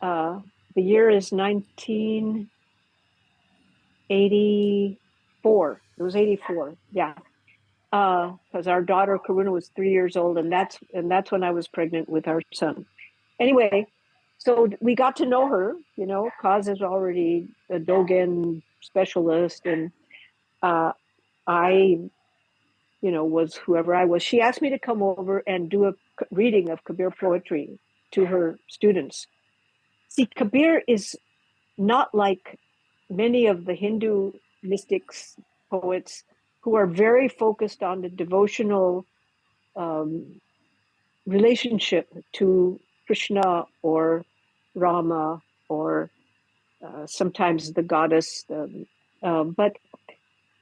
S2: The year is 1984. It was 84. Yeah. Because our daughter Karuna was 3 years old, and that's when I was pregnant with our son. Anyway, so we got to know her. Kaz is already a Dogen specialist, and I, was whoever I was. She asked me to come over and do a reading of Kabir poetry to her students. See, Kabir is not like many of the Hindu mystics, poets, who are very focused on the devotional relationship to Krishna or Rama or sometimes the goddess, but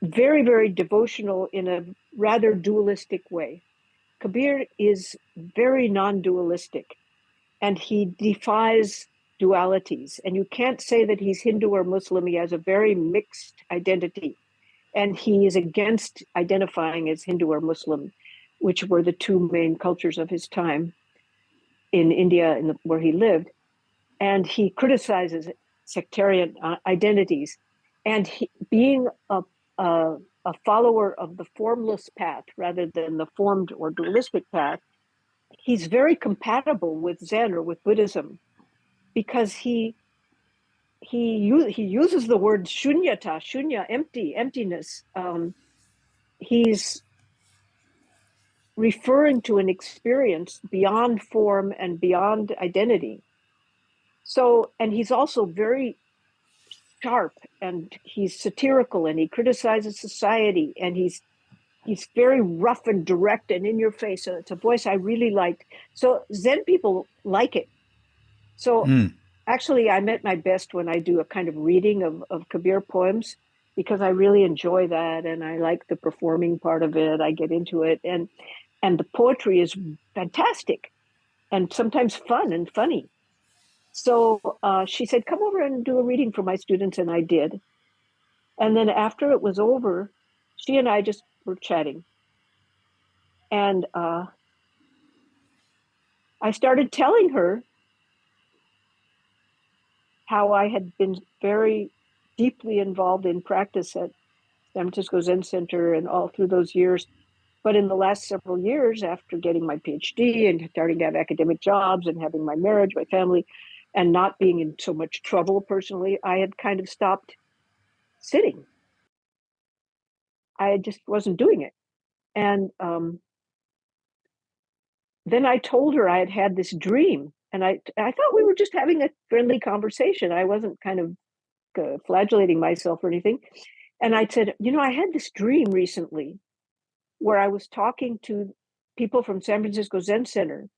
S2: very, very devotional in a rather dualistic way. Kabir is very non-dualistic, and he defies dualities. And you can't say that he's Hindu or Muslim. He has a very mixed identity. And he is against identifying as Hindu or Muslim, which were the two main cultures of his time in India, where he lived. And he criticizes sectarian identities. And being a follower of the formless path rather than the formed or dualistic path, he's very compatible with Zen or with Buddhism, because he uses the word shunya, emptiness. He's referring to an experience beyond form and beyond identity. So, and he's also very sharp, and he's satirical, and he criticizes society, and he's very rough and direct and in your face. So it's a voice I really liked. So Zen people like it. So actually, I'm at my best when I do a kind of reading of Kabir poems, because I really enjoy that, and I like the performing part of it. I get into it, and the poetry is fantastic, and sometimes fun and funny. So she said, "Come over and do a reading for my students," and I did. And then after it was over, she and I just were chatting, and I started telling her how I had been very deeply involved in practice at San Francisco Zen Center and all through those years. But in the last several years, after getting my PhD and starting to have academic jobs and having my marriage, my family, and not being in so much trouble personally, I had kind of stopped sitting. I just wasn't doing it. And then I told her I had had this dream, and I thought we were just having a friendly conversation. I wasn't kind of flagellating myself or anything. And I said, I had this dream recently where I was talking to people from San Francisco Zen Center.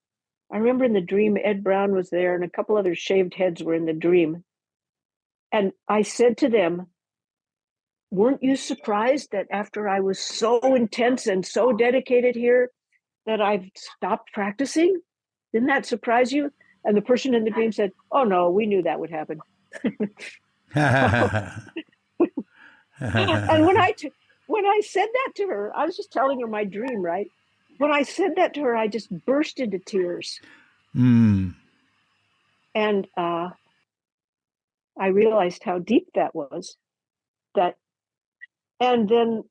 S2: I remember in the dream, Ed Brown was there and a couple other shaved heads were in the dream. And I said to them, weren't you surprised that after I was so intense and so dedicated here that I've stopped practicing? Didn't that surprise you? And the person in the dream said, oh no, we knew that would happen. And when I said that to her, I was just telling her my dream, right? When I said that to her, I just burst into tears. And I realized how deep that was, that And then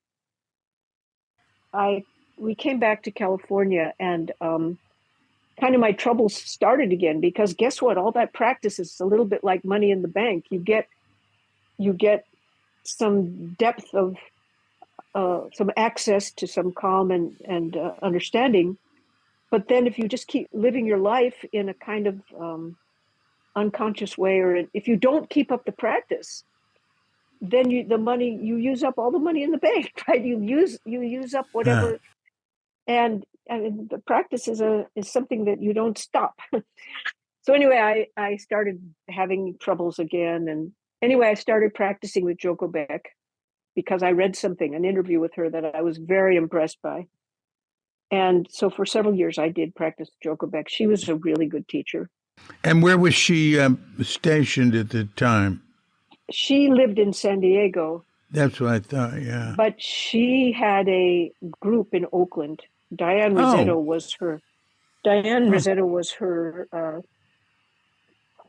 S2: we came back to California, and kind of my troubles started again, because guess what? All that practice is a little bit like money in the bank. You get some depth of some access to some calm and understanding. But then if you just keep living your life in a kind of unconscious way, or if you don't keep up the practice, then you use up all the money in the bank, right? You use up whatever, and the practice is something that you don't stop. So anyway, I started having troubles again, and anyway, I started practicing with Joko Beck because I read an interview with her that I was very impressed by. And so for several years, I did practice Joko Beck. She was a really good teacher.
S3: And where was she stationed at the time?
S2: She lived in San Diego.
S3: That's what I thought, yeah.
S2: But she had a group in Oakland. Diane Rossetto was her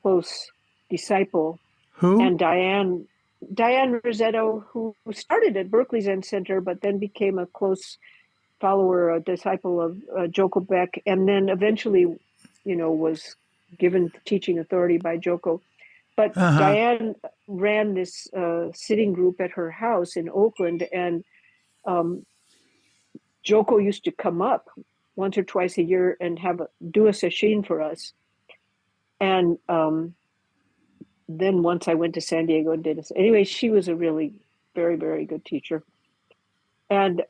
S2: close disciple.
S3: Who?
S2: And Diane Rossetto, who started at Berkeley Zen Center, but then became a close follower, a disciple of Joko Beck, and then eventually, was given teaching authority by Joko. But Diane ran this sitting group at her house in Oakland, and Joko used to come up once or twice a year and do a sesshin for us. And then once I went to San Diego and did it. Anyway, she was a really very, very good teacher. And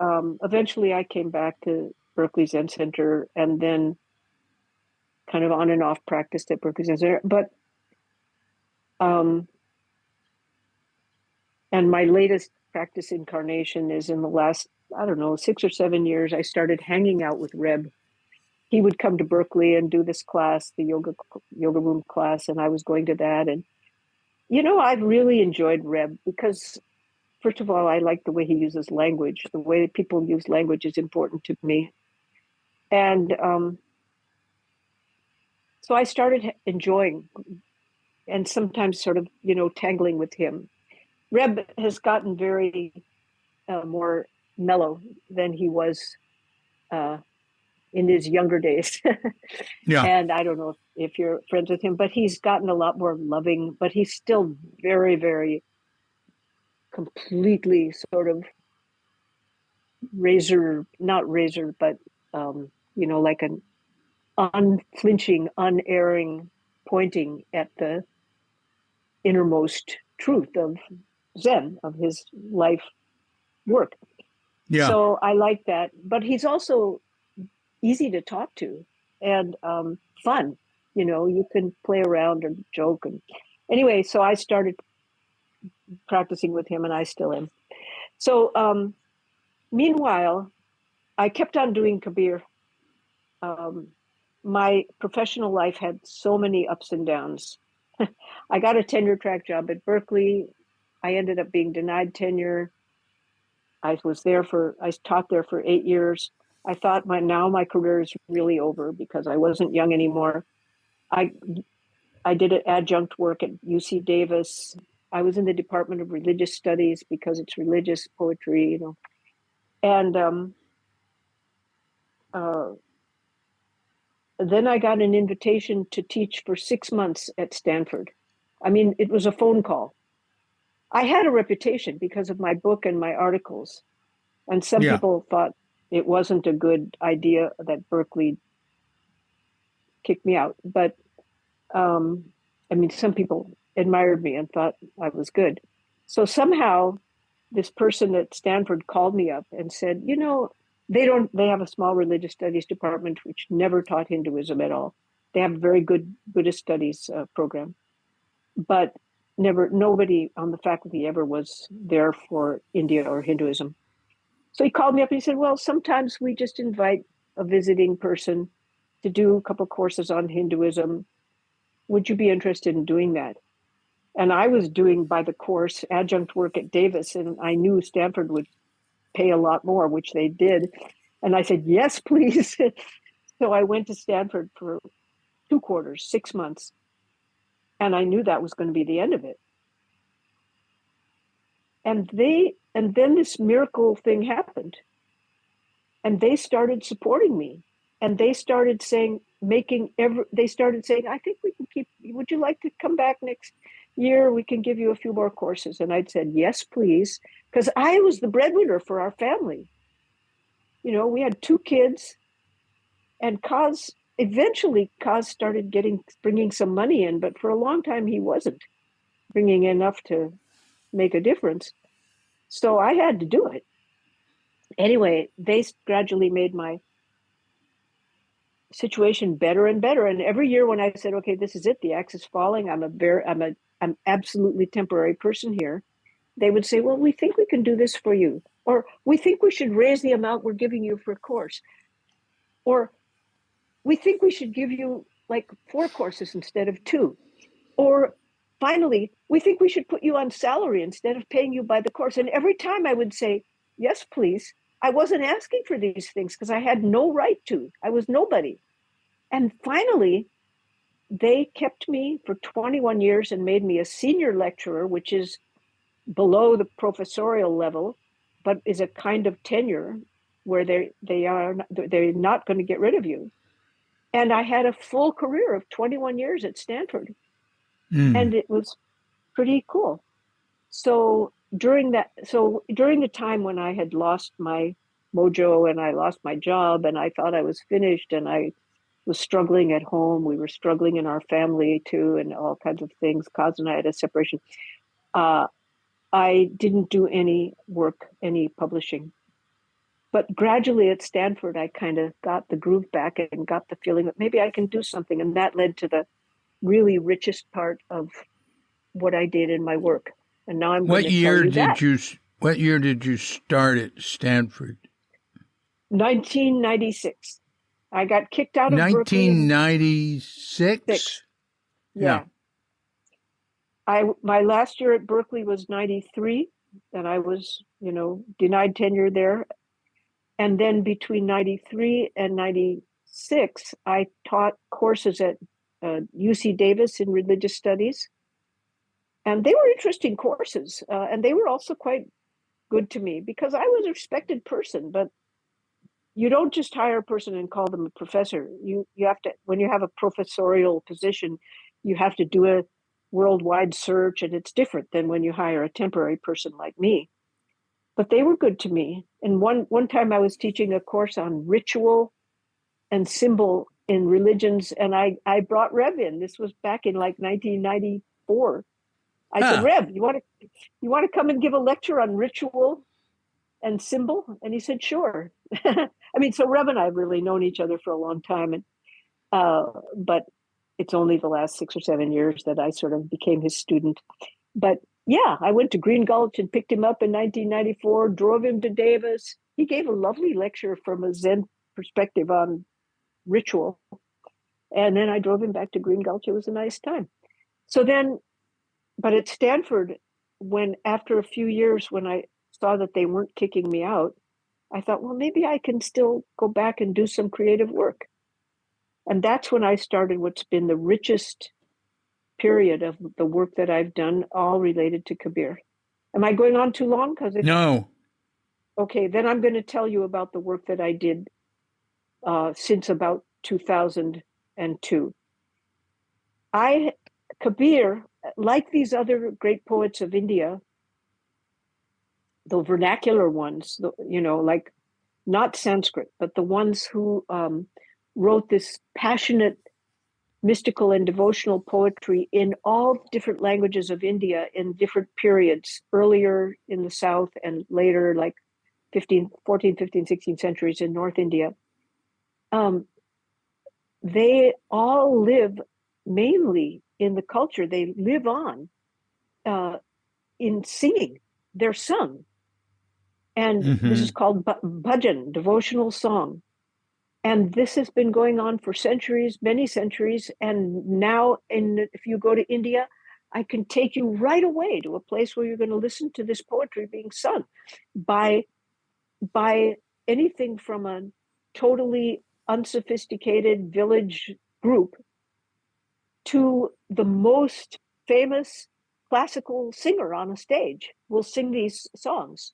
S2: eventually I came back to Berkeley Zen Center, and then kind of on and off practiced at Berkeley Zen Center. But and my latest practice incarnation is in the last, 6 or 7 years, I started hanging out with Reb. He would come to Berkeley and do this class, the yoga room class, and I was going to that. And, I've really enjoyed Reb because, first of all, I like the way he uses language. The way people use language is important to me. And so I started enjoying and sometimes sort of, tangling with him. Reb has gotten very more mellow than he was in his younger days.
S3: Yeah.
S2: And I don't know if you're friends with him, but he's gotten a lot more loving, but he's still very, very completely sort of not razor, but, like an unflinching, unerring pointing at the innermost truth of Zen, of his life work.
S3: Yeah.
S2: So I like that, but he's also easy to talk to and fun. You can play around and joke. And anyway, so I started practicing with him, and I still am. So meanwhile, I kept on doing Kabir. My professional life had so many ups and downs. I got a tenure track job at Berkeley. I ended up being denied tenure. I taught there for 8 years. I thought my career is really over because I wasn't young anymore. I did adjunct work at UC Davis. I was in the Department of Religious Studies because it's religious poetry, And then I got an invitation to teach for 6 months at Stanford. I mean, it was a phone call. I had a reputation because of my book and my articles. And some people thought it wasn't a good idea that Berkeley kicked me out. But some people admired me and thought I was good. So somehow this person at Stanford called me up and said, they have a small religious studies department which never taught Hinduism at all. They have a very good Buddhist studies program, but nobody on the faculty ever was there for India or Hinduism. So he called me up and he said, well, sometimes we just invite a visiting person to do a couple courses on Hinduism. Would you be interested in doing that? And I was doing by the course adjunct work at Davis, and I knew Stanford would pay a lot more, which they did. And I said, yes, please. So I went to Stanford for 2 quarters, 6 months. And I knew that was going to be the end of it. And then this miracle thing happened. And they started supporting me. And they started saying, I think we can would you like to come back next year? We can give you a few more courses. And I'd said, yes, please. Because I was the breadwinner for our family. We had 2 kids, and eventually Kaz started bringing some money in, but for a long time he wasn't bringing enough to make a difference. So I had to do it. Anyway, they gradually made my situation better and better. And every year when I said, okay, this is it, the axe is falling, I'm absolutely temporary person here, they would say, well, we think we can do this for you. Or we think we should raise the amount we're giving you for a course. Or we think we should give you like 4 courses instead of 2. Or finally, we think we should put you on salary instead of paying you by the course. And every time I would say, yes, please. I wasn't asking for these things because I had no right to. I was nobody. And finally, they kept me for 21 years and made me a senior lecturer, which is below the professorial level, but is a kind of tenure where they're not going to get rid of you. And I had a full career of 21 years at Stanford. And it was pretty cool. So during the time when I had lost my mojo and I lost my job and I thought I was finished and I was struggling at home, we were struggling in our family too, and all kinds of things. Kaz and I had a separation. I didn't do any work, any publishing. But gradually at Stanford, I kind of got the groove back and got the feeling that maybe I can do something. And that led to the really richest part of what I did in my work. And now I'm going to tell you that.
S3: What year did you start at Stanford?
S2: 1996. I got kicked out of Berkeley.
S3: 1996?
S2: Yeah. My last year at Berkeley was 93, and I was, denied tenure there. And then between 93 and 96, I taught courses at UC Davis in religious studies. And they were interesting courses. And they were also quite good to me because I was a respected person. But you don't just hire a person and call them a professor. You have to, when you have a professorial position, you have to do a worldwide search. And it's different than when you hire a temporary person like me. But they were good to me. And one time I was teaching a course on ritual and symbol in religions, and I brought Rev in. This was back in like 1994. I said, Rev, you want to come and give a lecture on ritual and symbol? And he said, sure. So Rev and I have really known each other for a long time, and but it's only the last 6 or 7 years that I sort of became his student. But yeah, I went to Green Gulch and picked him up in 1994, drove him to Davis. He gave a lovely lecture from a Zen perspective on ritual. And then I drove him back to Green Gulch. It was a nice time. But at Stanford, after a few years, when I saw that they weren't kicking me out, I thought, well, maybe I can still go back and do some creative work. And that's when I started what's been the richest period of the work that I've done, all related to Kabir. Am I going on too long?
S3: No.
S2: Okay, then I'm going to tell you about the work that I did since about 2002. Kabir, like these other great poets of India, the vernacular ones, like not Sanskrit, but the ones who wrote this passionate mystical and devotional poetry in all different languages of India in different periods, earlier in the South and later, like 14, 15, 16 centuries in North India. They all live mainly in the culture. They live on in singing. They're sung. And this is called bhajan, devotional song. And this has been going on for centuries, many centuries. And now, if you go to India, I can take you right away to a place where you're going to listen to this poetry being sung by anything from a totally unsophisticated village group to the most famous classical singer on a stage will sing these songs.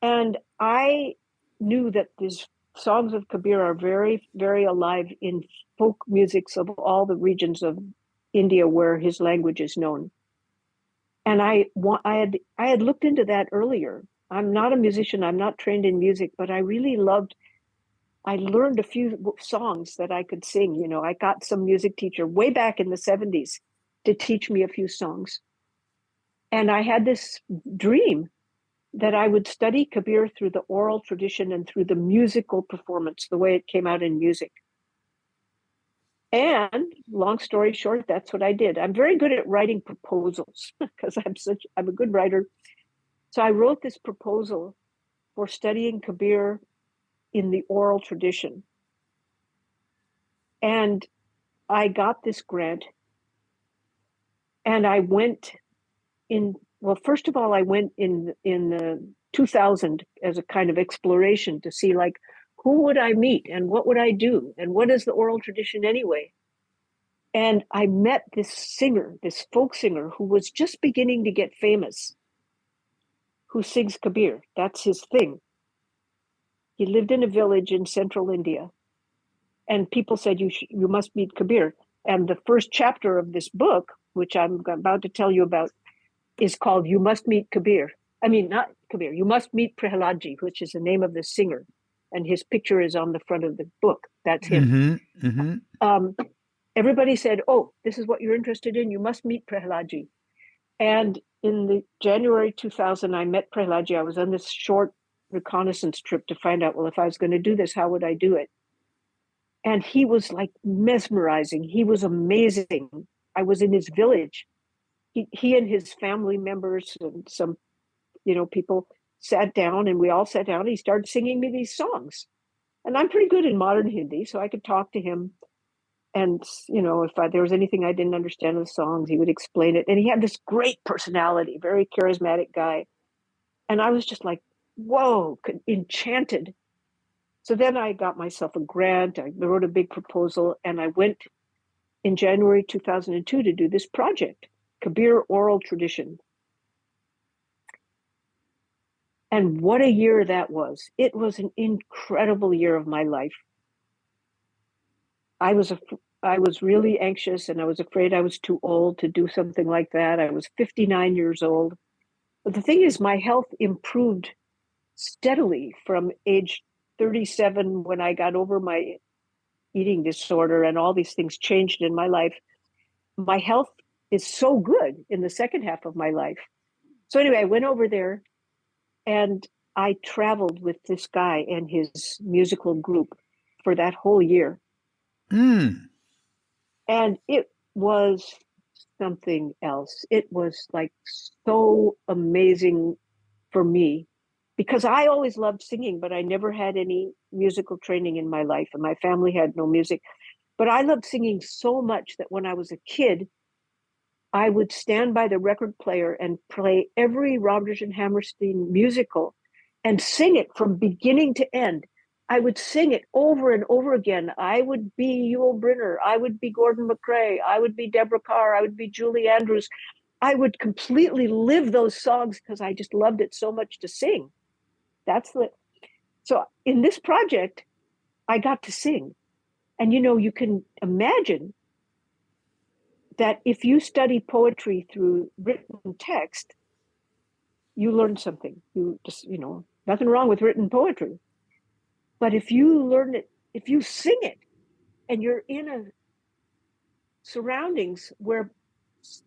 S2: And I knew that these songs of Kabir are very, very alive in folk musics of all the regions of India where his language is known. And I had looked into that earlier. I'm not a musician, I'm not trained in music, but I really I learned a few songs that I could sing. You know, I got some music teacher way back in the 70s to teach me a few songs. And I had this dream that I would study Kabir through the oral tradition and through the musical performance, the way it came out in music. And long story short, that's what I did. I'm very good at writing proposals because I'm a good writer. So I wrote this proposal for studying Kabir in the oral tradition. And I got this grant. And I went first of all, I went in 2000 as a kind of exploration to see, like, who would I meet and what would I do? And what is the oral tradition anyway? And I met this singer, this folk singer, who was just beginning to get famous, who sings Kabir. That's his thing. He lived in a village in central India. And people said, you must meet Kabir. And the first chapter of this book, which I'm about to tell you about, is called You Must Meet Kabir. I mean, not Kabir. You Must Meet Prahaladji, which is the name of the singer. And his picture is on the front of the book. That's him.
S3: Mm-hmm. Mm-hmm.
S2: Everybody said, oh, this is what you're interested in. You must meet Prahaladji. And in the January 2000, I met Prahaladji. I was on this short reconnaissance trip to find out, well, if I was going to do this, how would I do it? And he was like mesmerizing. He was amazing. I was in his village. He and his family members and some, people sat down, and we all sat down. And he started singing me these songs. And I'm pretty good in modern Hindi, so I could talk to him. And, if there was anything I didn't understand of the songs, he would explain it. And he had this great personality, very charismatic guy. And I was just like, whoa, enchanted. So then I got myself a grant. I wrote a big proposal, and I went in January 2002 to do this project, Kabir Oral Tradition. And what a year that was. It was an incredible year of my life. I was really anxious, and I was afraid I was too old to do something like that. I was 59 years old. But the thing is, my health improved steadily from age 37, when I got over my eating disorder and all these things changed in my life. My health is so good in the second half of my life. So anyway, I went over there, and I traveled with this guy and his musical group for that whole year. And it was something else. It was like so amazing for me, because I always loved singing, but I never had any musical training in my life, and my family had no music. But I loved singing so much that when I was a kid, I would stand by the record player and play every Rodgers and Hammerstein musical and sing it from beginning to end. I would sing it over and over again. I would be Yul Brynner. I would be Gordon McRae. I would be Deborah Carr. I would be Julie Andrews. I would completely live those songs because I just loved it so much to sing. So in this project, I got to sing. And, you can imagine that if you study poetry through written text, you learn something. You just, nothing wrong with written poetry. But if you learn it, if you sing it, and you're in a surroundings where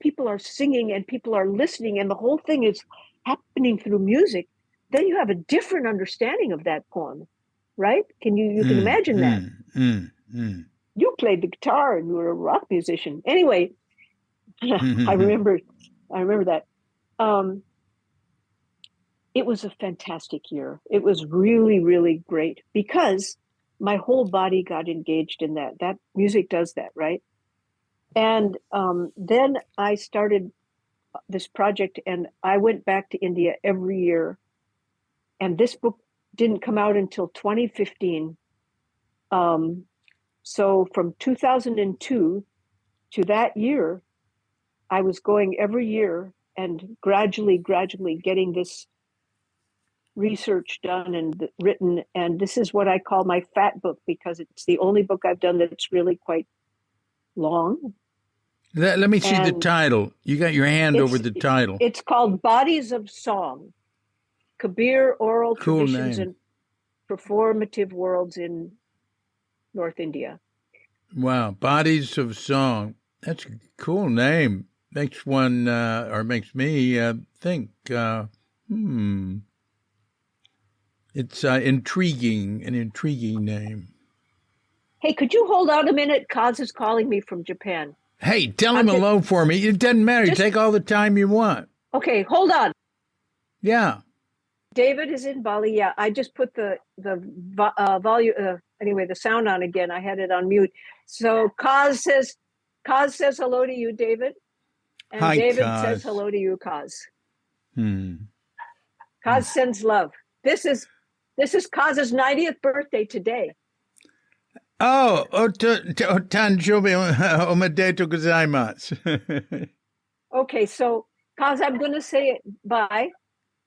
S2: people are singing and people are listening, and the whole thing is happening through music, then you have a different understanding of that poem, right? You can imagine that. You played the guitar and you were a rock musician. Anyway, I remember that. It was a fantastic year. It was really, really great because my whole body got engaged in that. That music does that, right? And then I started this project, and I went back to India every year. And this book didn't come out until 2015. So from 2002 to that year, I was going every year and gradually getting this research done and written. And this is what I call my fat book, because it's the only book I've done that's really quite long.
S3: Let me see the title. You got your hand over the title.
S2: It's called Bodies of Song, Kabir Oral Traditions and Performative Worlds in North India.
S3: Wow, Bodies of Song. That's a cool name. Makes one, or makes me think, It's intriguing, an intriguing name.
S2: Hey, could you hold on a minute? Kaz is calling me from Japan.
S3: Hey, tell him hello for me. It doesn't matter. Take all the time you want.
S2: Okay, hold on.
S3: Yeah.
S2: David is in Bali. Yeah, I just put the volume, anyway, the sound on again. I had it on mute. So Kaz says hello to you, David. And
S3: hi,
S2: David
S3: Kaz.
S2: says hello to you, Kaz. Kaz sends love. This is Kaz's 90th birthday today.
S3: Tanjobi omedetou gozaimasu.
S2: Okay, so Kaz, I'm going to say bye,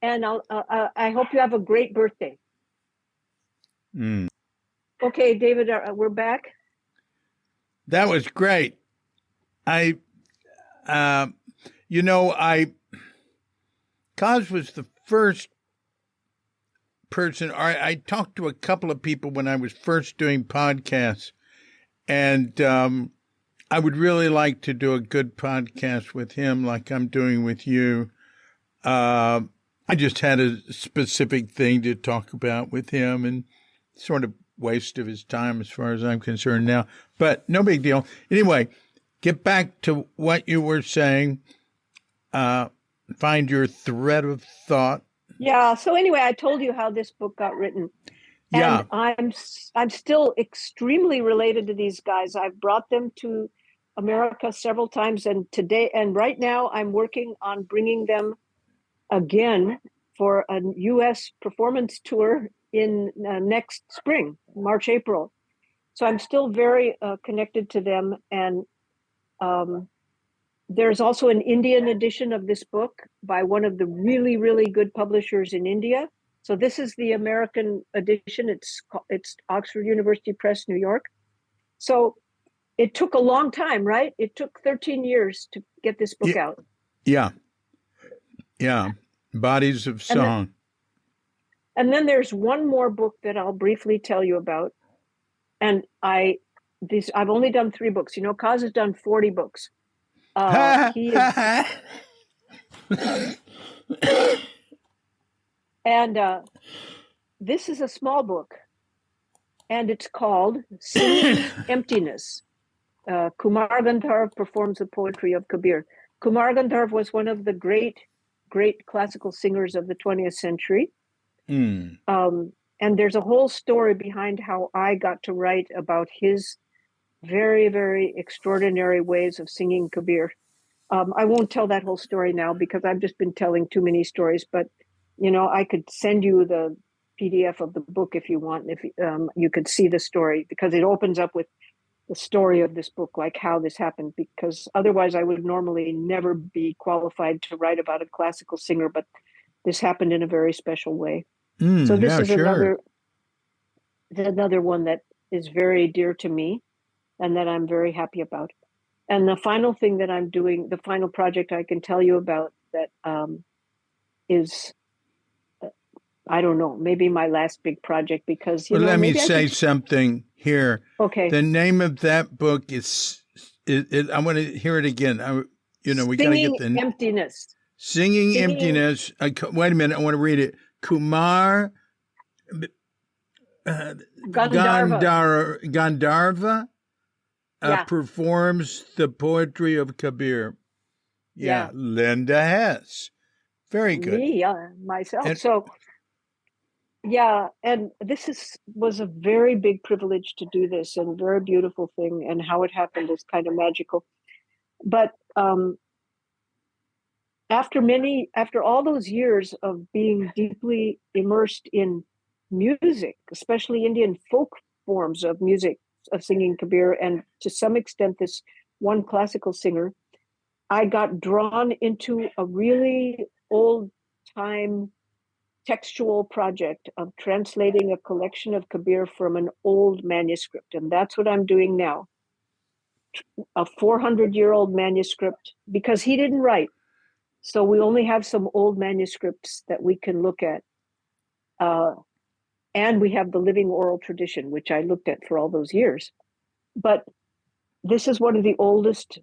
S2: and I hope you have a great birthday. Okay, David, we're back.
S3: That was great. Kaz was the first person. I talked to a couple of people when I was first doing podcasts, and I would really like to do a good podcast with him like I'm doing with you. I just had a specific thing to talk about with him, and sort of waste of his time as far as I'm concerned now, but no big deal. Anyway, get back to what you were saying. Find your thread of thought.
S2: Yeah. So anyway, I told you how this book got written.
S3: Yeah.
S2: And I'm still extremely related to these guys. I've brought them to America several times, and right now I'm working on bringing them again for a U.S. performance tour in next spring, March, April. So I'm still very connected to them. And there's also an Indian edition of this book by one of the really, really good publishers in India. So this is the American edition. It's Oxford University Press, New York. So it took a long time, right? It took 13 years to get this book out.
S3: Yeah. Bodies of Song.
S2: And then there's one more book that I'll briefly tell you about. And I've only done 3 books. Kaz has done 40 books. And this is a small book, and it's called Singing Emptiness. Kumar Gandharva performs the poetry of Kabir. Kumar Gandharva was one of the great classical singers of the 20th century. And there's a whole story behind how I got to write about his very, very extraordinary ways of singing Kabir. I won't tell that whole story now because I've just been telling too many stories, but I could send you the PDF of the book if you want, if you could see the story, because it opens up with the story of this book, like how this happened, because otherwise I would normally never be qualified to write about a classical singer, but this happened in a very special way. So this is another one that is very dear to me and that I'm very happy about. And the final thing that I'm doing, the final project I can tell you about that is, I don't know, maybe my last big project, because
S3: let me say something here.
S2: Okay.
S3: The name of that book is I want to hear it again. We got to get the
S2: Emptiness.
S3: Singing Emptiness. Wait a minute, I want to read it. Kumar Gandharva performs the poetry of Kabir. Yeah. Linda Hess. Very good.
S2: Me, myself. And this was a very big privilege to do this, and a very beautiful thing, and how it happened is kind of magical. But after all those years of being deeply immersed in music, especially Indian folk forms of music, of singing Kabir, and to some extent this one classical singer, I got drawn into a really old-time textual project of translating a collection of Kabir from an old manuscript. And that's what I'm doing now. A 400-year-old manuscript, because he didn't write. So we only have some old manuscripts that we can look at. And we have the living oral tradition, which I looked at for all those years. But this is one of the oldest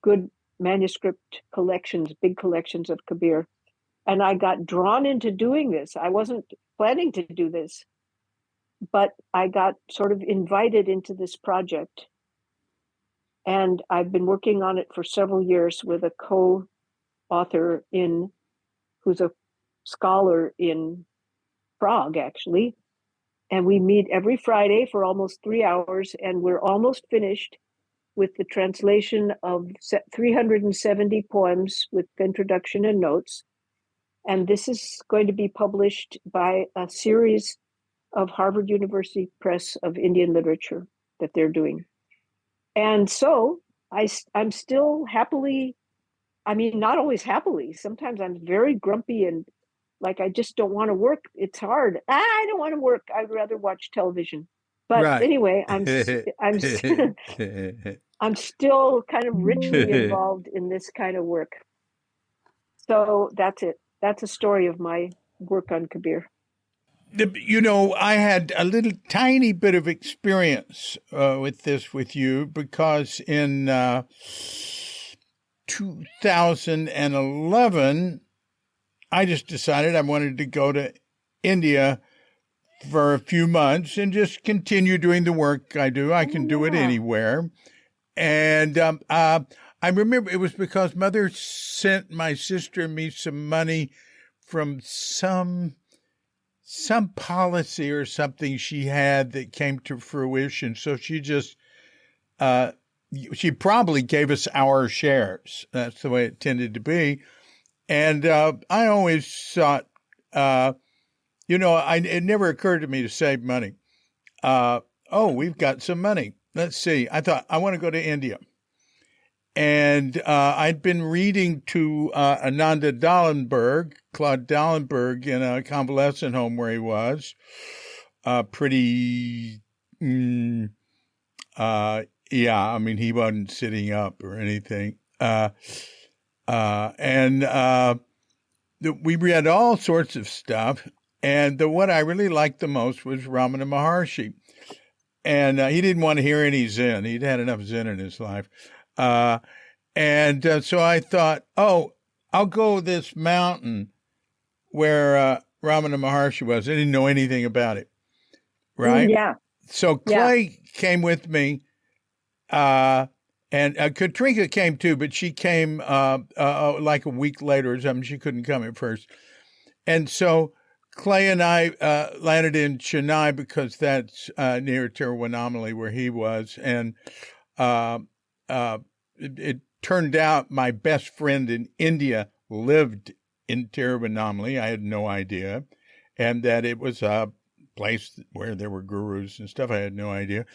S2: good manuscript collections, big collections of Kabir. And I got drawn into doing this. I wasn't planning to do this, but I got sort of invited into this project. And I've been working on it for several years with a co-author who's a scholar in Prague, actually. And we meet every Friday for almost 3 hours, and we're almost finished with the translation of 370 poems with introduction and notes. And this is going to be published by a series of Harvard University Press of Indian Literature that they're doing. And so I'm still happily, I mean, not always happily. Sometimes I'm very grumpy and like, I just don't want to work. It's hard. I don't want to work. I'd rather watch television. But
S3: right.
S2: Anyway, I'm still kind of richly involved in this kind of work. So that's it. That's a story of my work on Kabir.
S3: You know, I had a little tiny bit of experience with you, because in 2011, I just decided I wanted to go to India for a few months and just continue doing the work I do. I can do it anywhere. And I remember it was because Mother sent my sister and me some money from some policy or something she had that came to fruition. So she just, she probably gave us our shares. That's the way it tended to be. And I always thought, it never occurred to me to save money. We've got some money. Let's see. I thought, I want to go to India. And I'd been reading to Ananda Claude Dallenberg, in a convalescent home where he was. He wasn't sitting up or anything. We read all sorts of stuff. And what I really liked the most was Ramana Maharshi. And he didn't want to hear any Zen. He'd had enough Zen in his life. So I thought, I'll go this mountain where Ramana Maharshi was. I didn't know anything about it. Right?
S2: Yeah.
S3: So Clay came with me. And Katrinka came too, but she came like a week later or something. She couldn't come at first. And so Clay and I landed in Chennai, because that's near Tiruvannamalai where he was. And it turned out my best friend in India lived in Tiruvannamalai. I had no idea. And that it was a place where there were gurus and stuff. I had no idea.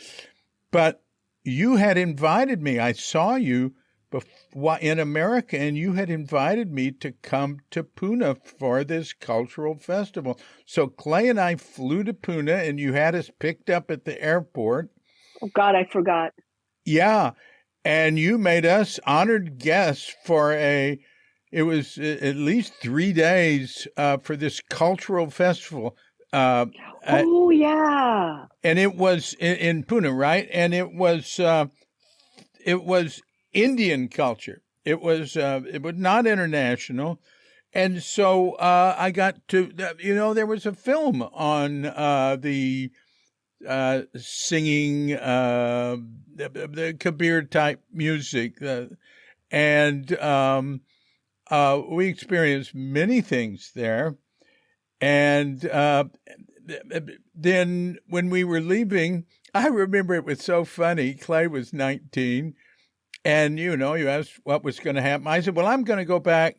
S3: But you had invited me. I saw you in America, and you had invited me to come to Pune for this cultural festival. So Clay and I flew to Pune, and you had us picked up at the airport.
S2: Oh, God, I forgot.
S3: Yeah. And you made us honored guests for it was at least 3 days for this cultural festival.
S2: Yeah.
S3: And it was in Pune, right? And it was Indian culture. It was not international. And so I got to, there was a film on the singing the Kabir type music. And we experienced many things there. And then when we were leaving, I remember it was so funny. Clay was 19. And, you asked what was going to happen. I said, well, I'm going to go back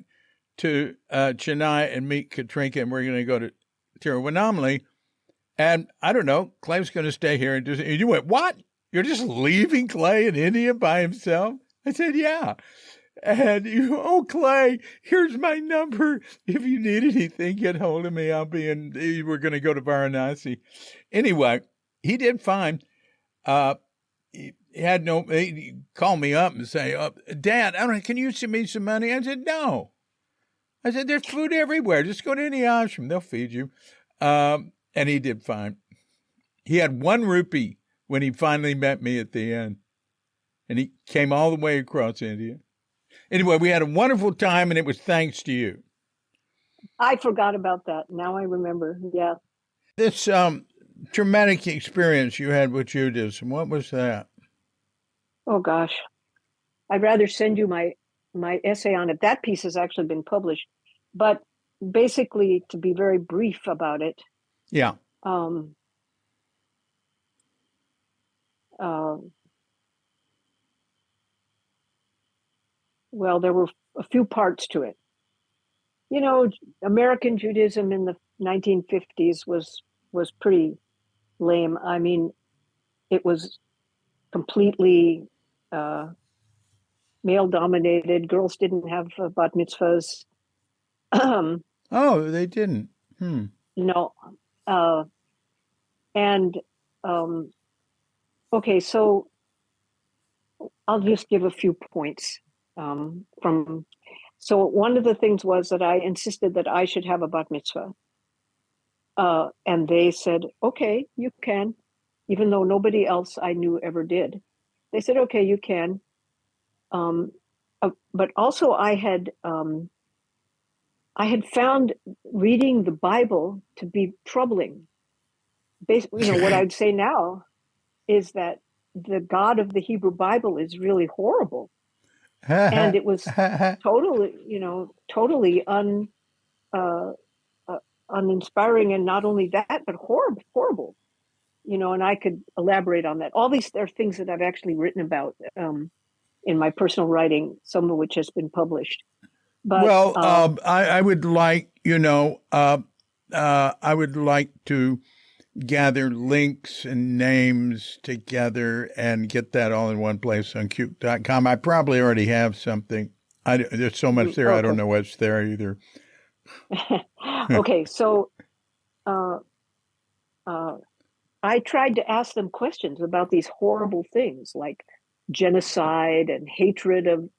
S3: to Chennai and meet Katrinka, and we're going to go to Tiruvannamalai. And I don't know, Clay's going to stay here. And you went, what? You're just leaving Clay in India by himself? I said, yeah. And Clay, here's my number. If you need anything, get hold of me. I'll be we're going to go to Varanasi. Anyway, he did fine. He called me up and say, Dad, can you send me some money? I said, no. I said, there's food everywhere. Just go to any ashram. They'll feed you. And he did fine. He had 1 rupee when he finally met me at the end. And he came all the way across India. Anyway, we had a wonderful time, and it was thanks to you.
S2: I forgot about that. Now I remember. Yeah.
S3: This traumatic experience you had with Judaism, what was that?
S2: Oh, gosh. I'd rather send you my essay on it. That piece has actually been published. But basically, to be very brief about it.
S3: Yeah.
S2: Well, there were a few parts to it. American Judaism in the 1950s was pretty lame. I mean, it was completely male-dominated. Girls didn't have bat mitzvahs.
S3: Oh, they didn't.
S2: No. Okay, so I'll just give a few points So one of the things was that I insisted that I should have a bat mitzvah. And they said, okay, you can, even though nobody else I knew ever did. They said, okay, you can. But also I had found reading the Bible to be troubling. Basically, what I'd say now is that the God of the Hebrew Bible is really horrible. And it was totally uninspiring, and not only that, but horrible. And I could elaborate on that. All these are things that I've actually written about in my personal writing, some of which has been published. But
S3: I would like, I would like to gather links and names together and get that all in one place on Q.com. I probably already have something. There's so much there. Okay. I don't know what's there either.
S2: Okay. So, I tried to ask them questions about these horrible things like genocide and hatred of,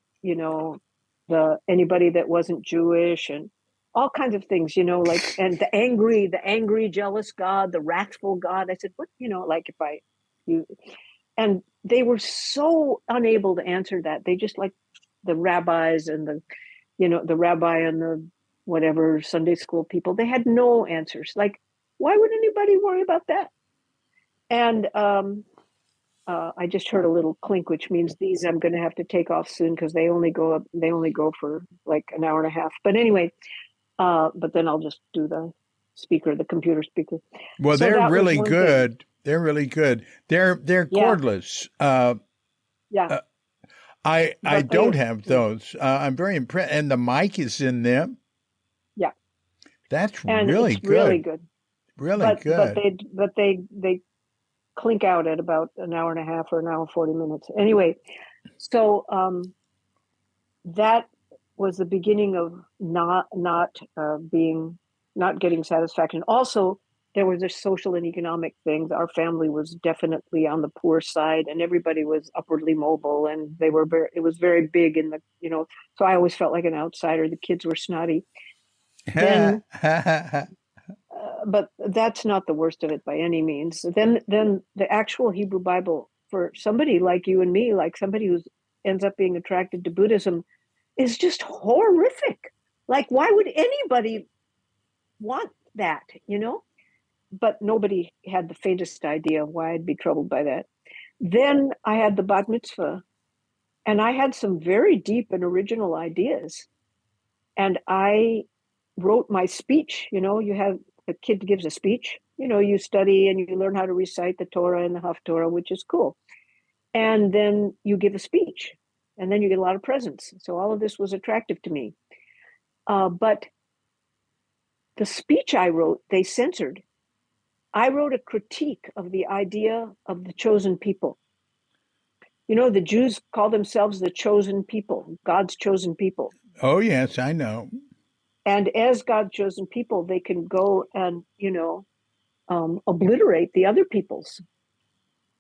S2: anybody that wasn't Jewish, and all kinds of things, and the angry, jealous God, the wrathful God. I said, what, and they were so unable to answer that. They just, like the rabbis and the rabbi and the whatever Sunday school people, they had no answers. Like, why would anybody worry about that? And I just heard a little clink, which means these I'm going to have to take off soon because they only go for like an hour and a half. But anyway, but then I'll just do the computer speaker.
S3: Well, so they're really good. Thing. They're really good. They're cordless.
S2: Yeah.
S3: I don't have those. I'm very impressed. And the mic is in them.
S2: Yeah.
S3: That's
S2: and
S3: really
S2: it's
S3: good.
S2: Really good.
S3: Really good.
S2: But they clink out at about an hour and a half or an hour and 40 minutes. Anyway, so that was the beginning of not getting satisfaction. Also, there was a social and economic thing. Our family was definitely on the poor side, and everybody was upwardly mobile, and it was very big in the, so I always felt like an outsider. The kids were snotty. Then, but that's not the worst of it by any means. Then the actual Hebrew Bible, for somebody like you and me, like somebody who ends up being attracted to Buddhism, is just horrific. Like, why would anybody want that, But nobody had the faintest idea why I'd be troubled by that. Then I had the bat mitzvah, and I had some very deep and original ideas. And I wrote my speech. You have a kid gives a speech, you study and you learn how to recite the Torah and the Haftorah, which is cool. And then you give a speech, and then you get a lot of presents. So all of this was attractive to me. But the speech I wrote, they censored. I wrote a critique of the idea of the chosen people. You know, the Jews call themselves the chosen people, God's chosen people.
S3: Oh, yes, I know.
S2: And as God's chosen people, they can go and, obliterate the other peoples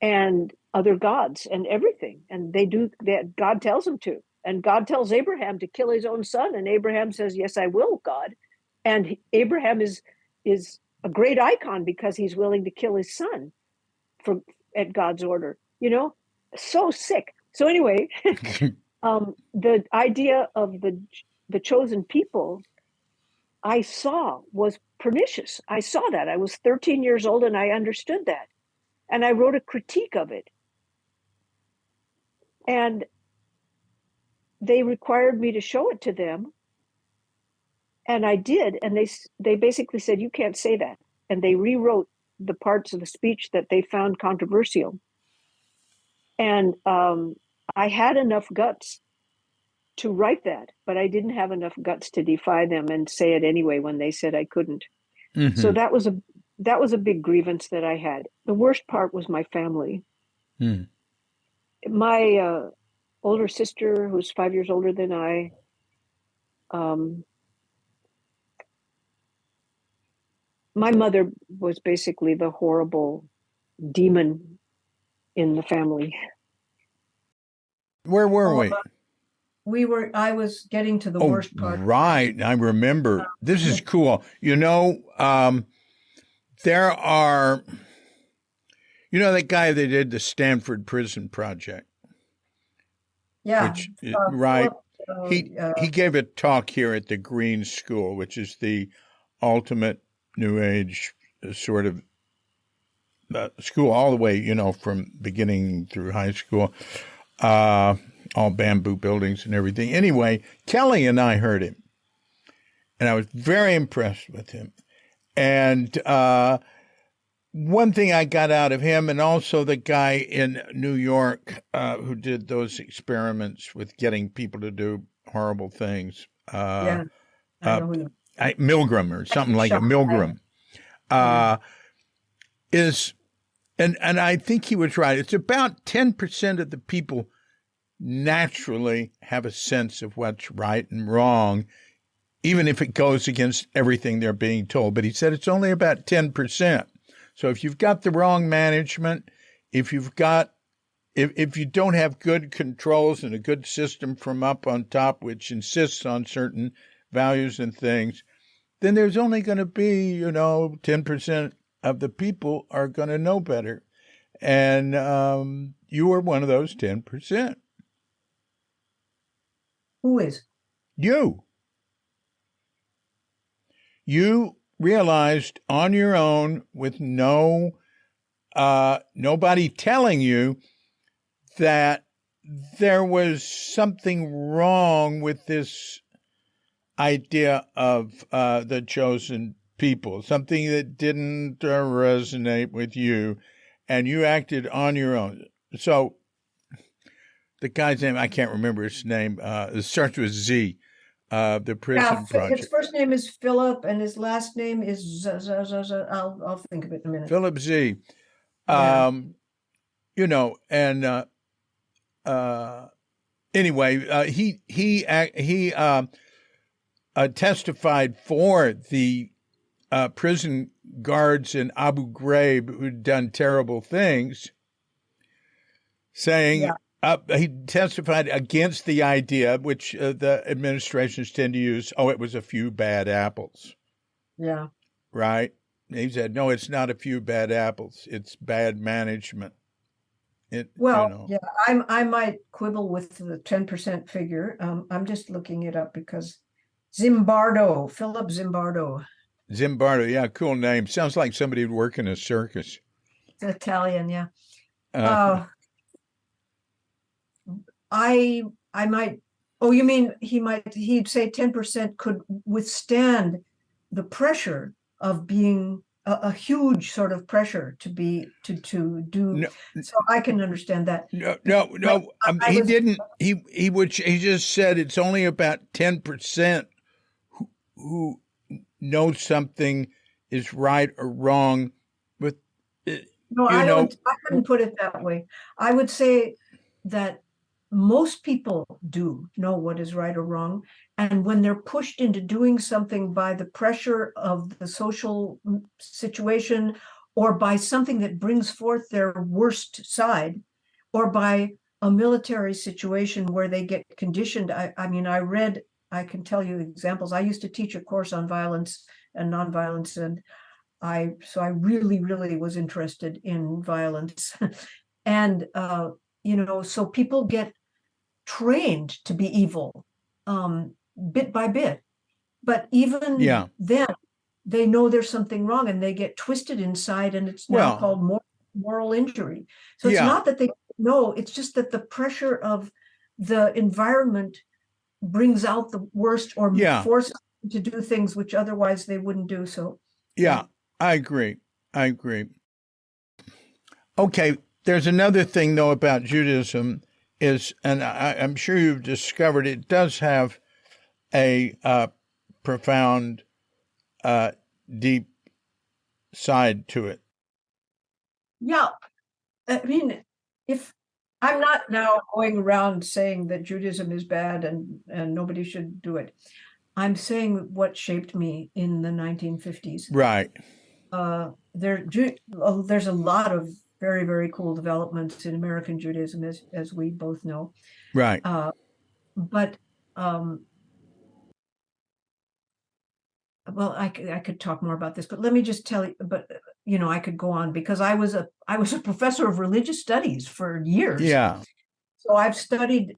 S2: and other gods and everything. And they do that. God tells them to. And God tells Abraham to kill his own son. And Abraham says, yes, I will, God. And Abraham is a great icon because he's willing to kill his son at God's order, so sick. So anyway, the idea of the chosen people I saw was pernicious. I saw that. I was 13 years old and I understood that. And I wrote a critique of it. And they required me to show it to them. And I did. And they basically said, you can't say that. And they rewrote the parts of the speech that they found controversial. And I had enough guts to write that, but I didn't have enough guts to defy them and say it anyway when they said I couldn't. Mm-hmm. So that was a big grievance that I had. The worst part was my family. My older sister, who's 5 years older than I, my mother was basically the horrible demon in the family.
S3: Where were we?
S4: I was getting to the worst part.
S3: Right. I remember. This is cool. There are, that guy that did the Stanford Prison Project.
S4: Yeah.
S3: Right. He gave a talk here at the Green School, which is the ultimate New Age sort of school all the way, from beginning through high school. All bamboo buildings and everything. Anyway, Kelly and I heard him, and I was very impressed with him. And one thing I got out of him, and also the guy in New York who did those experiments with getting people to do horrible things. Milgram or something like a Milgram. Is, and I think he was right. It's about 10% of the people naturally have a sense of what's right and wrong, even if it goes against everything they're being told. But he said it's only about 10%. So if you've got the wrong management, if you don't have good controls and a good system from up on top, which insists on certain values and things, then there's only going to be, 10% of the people are going to know better. And you are one of those 10%.
S4: Who is?
S3: You. You realized on your own, with nobody telling you, that there was something wrong with this idea of the chosen people, something that didn't resonate with you, and you acted on your own. So the guy's name, I can't remember his name. It starts with Z. The Prison Project.
S4: His first name is Philip, and his last name is I'll think of it in a minute.
S3: Philip Z.
S4: Yeah.
S3: Anyway, he testified for the prison guards in Abu Ghraib who'd done terrible things, saying. Yeah. He testified against the idea, which the administrations tend to use, it was a few bad apples.
S4: Yeah.
S3: Right? He said, no, it's not a few bad apples. It's bad management.
S4: Yeah, I might quibble with the 10% figure. I'm just looking it up because Philip Zimbardo.
S3: Zimbardo, yeah, cool name. Sounds like somebody who'd work in a circus.
S4: It's Italian, yeah. I might, you mean he'd say 10% could withstand the pressure of being a huge sort of pressure to do. No, so I can understand that.
S3: No. He just said it's only about 10% who know something is right or wrong with it.
S4: No, I wouldn't put it that way. I would say that most people do know what is right or wrong. And when they're pushed into doing something by the pressure of the social situation, or by something that brings forth their worst side, or by a military situation where they get conditioned. I mean, I can tell you examples. I used to teach a course on violence and nonviolence, and so I really, really was interested in violence. And, so people get trained to be evil, bit by bit. But even then, they know there's something wrong, and they get twisted inside, and it's now called moral injury. So it's not that they know, it's just that the pressure of the environment brings out the worst, or forces them to do things which otherwise they wouldn't do. So
S3: I agree. Okay, there's another thing though about Judaism is, and I'm sure you've discovered, it does have a profound, deep side to it.
S4: Yeah, I mean, if I'm not now going around saying that Judaism is bad and nobody should do it, I'm saying what shaped me in the 1950s.
S3: Right.
S4: There's a lot of very, very cool developments in American Judaism, as we both know.
S3: Right.
S4: But well, I could talk more about this, but let me just tell you. But I could go on, because I was a professor of religious studies for years.
S3: Yeah.
S4: So I've studied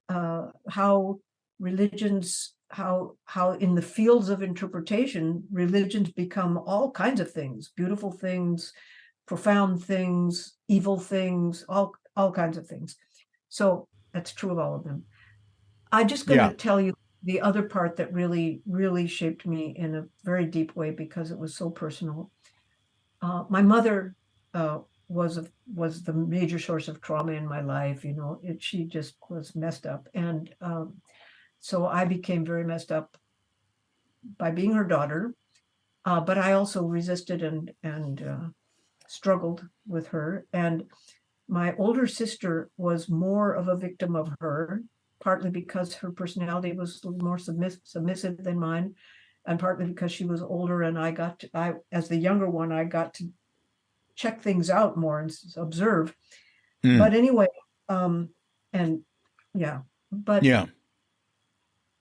S4: how religions, how in the fields of interpretation, religions become all kinds of things: beautiful things, profound things, evil things, all kinds of things. So that's true of all of them. I'm just going to tell you the other part that really, really shaped me in a very deep way, because it was so personal. My mother was the major source of trauma in my life. She just was messed up, and so I became very messed up by being her daughter. But I also resisted and struggled with her. And my older sister was more of a victim of her, partly because her personality was a little more submissive than mine, and partly because she was older, and I, as the younger one, I got to check things out more and observe. But anyway,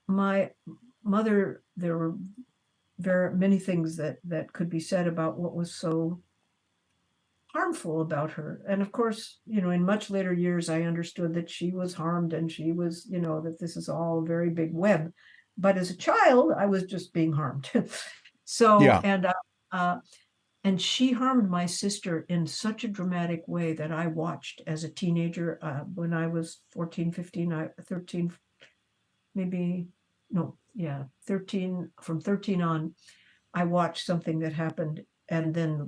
S4: my mother, there were very many things that could be said about what was so harmful about her. And of course, in much later years, I understood that she was harmed, and she was, that this is all a very big web. But as a child, I was just being harmed. And she harmed my sister in such a dramatic way that I watched as a teenager, when I was 14, 15, 13, maybe, no, yeah, 13, from 13 on, I watched something that happened, and then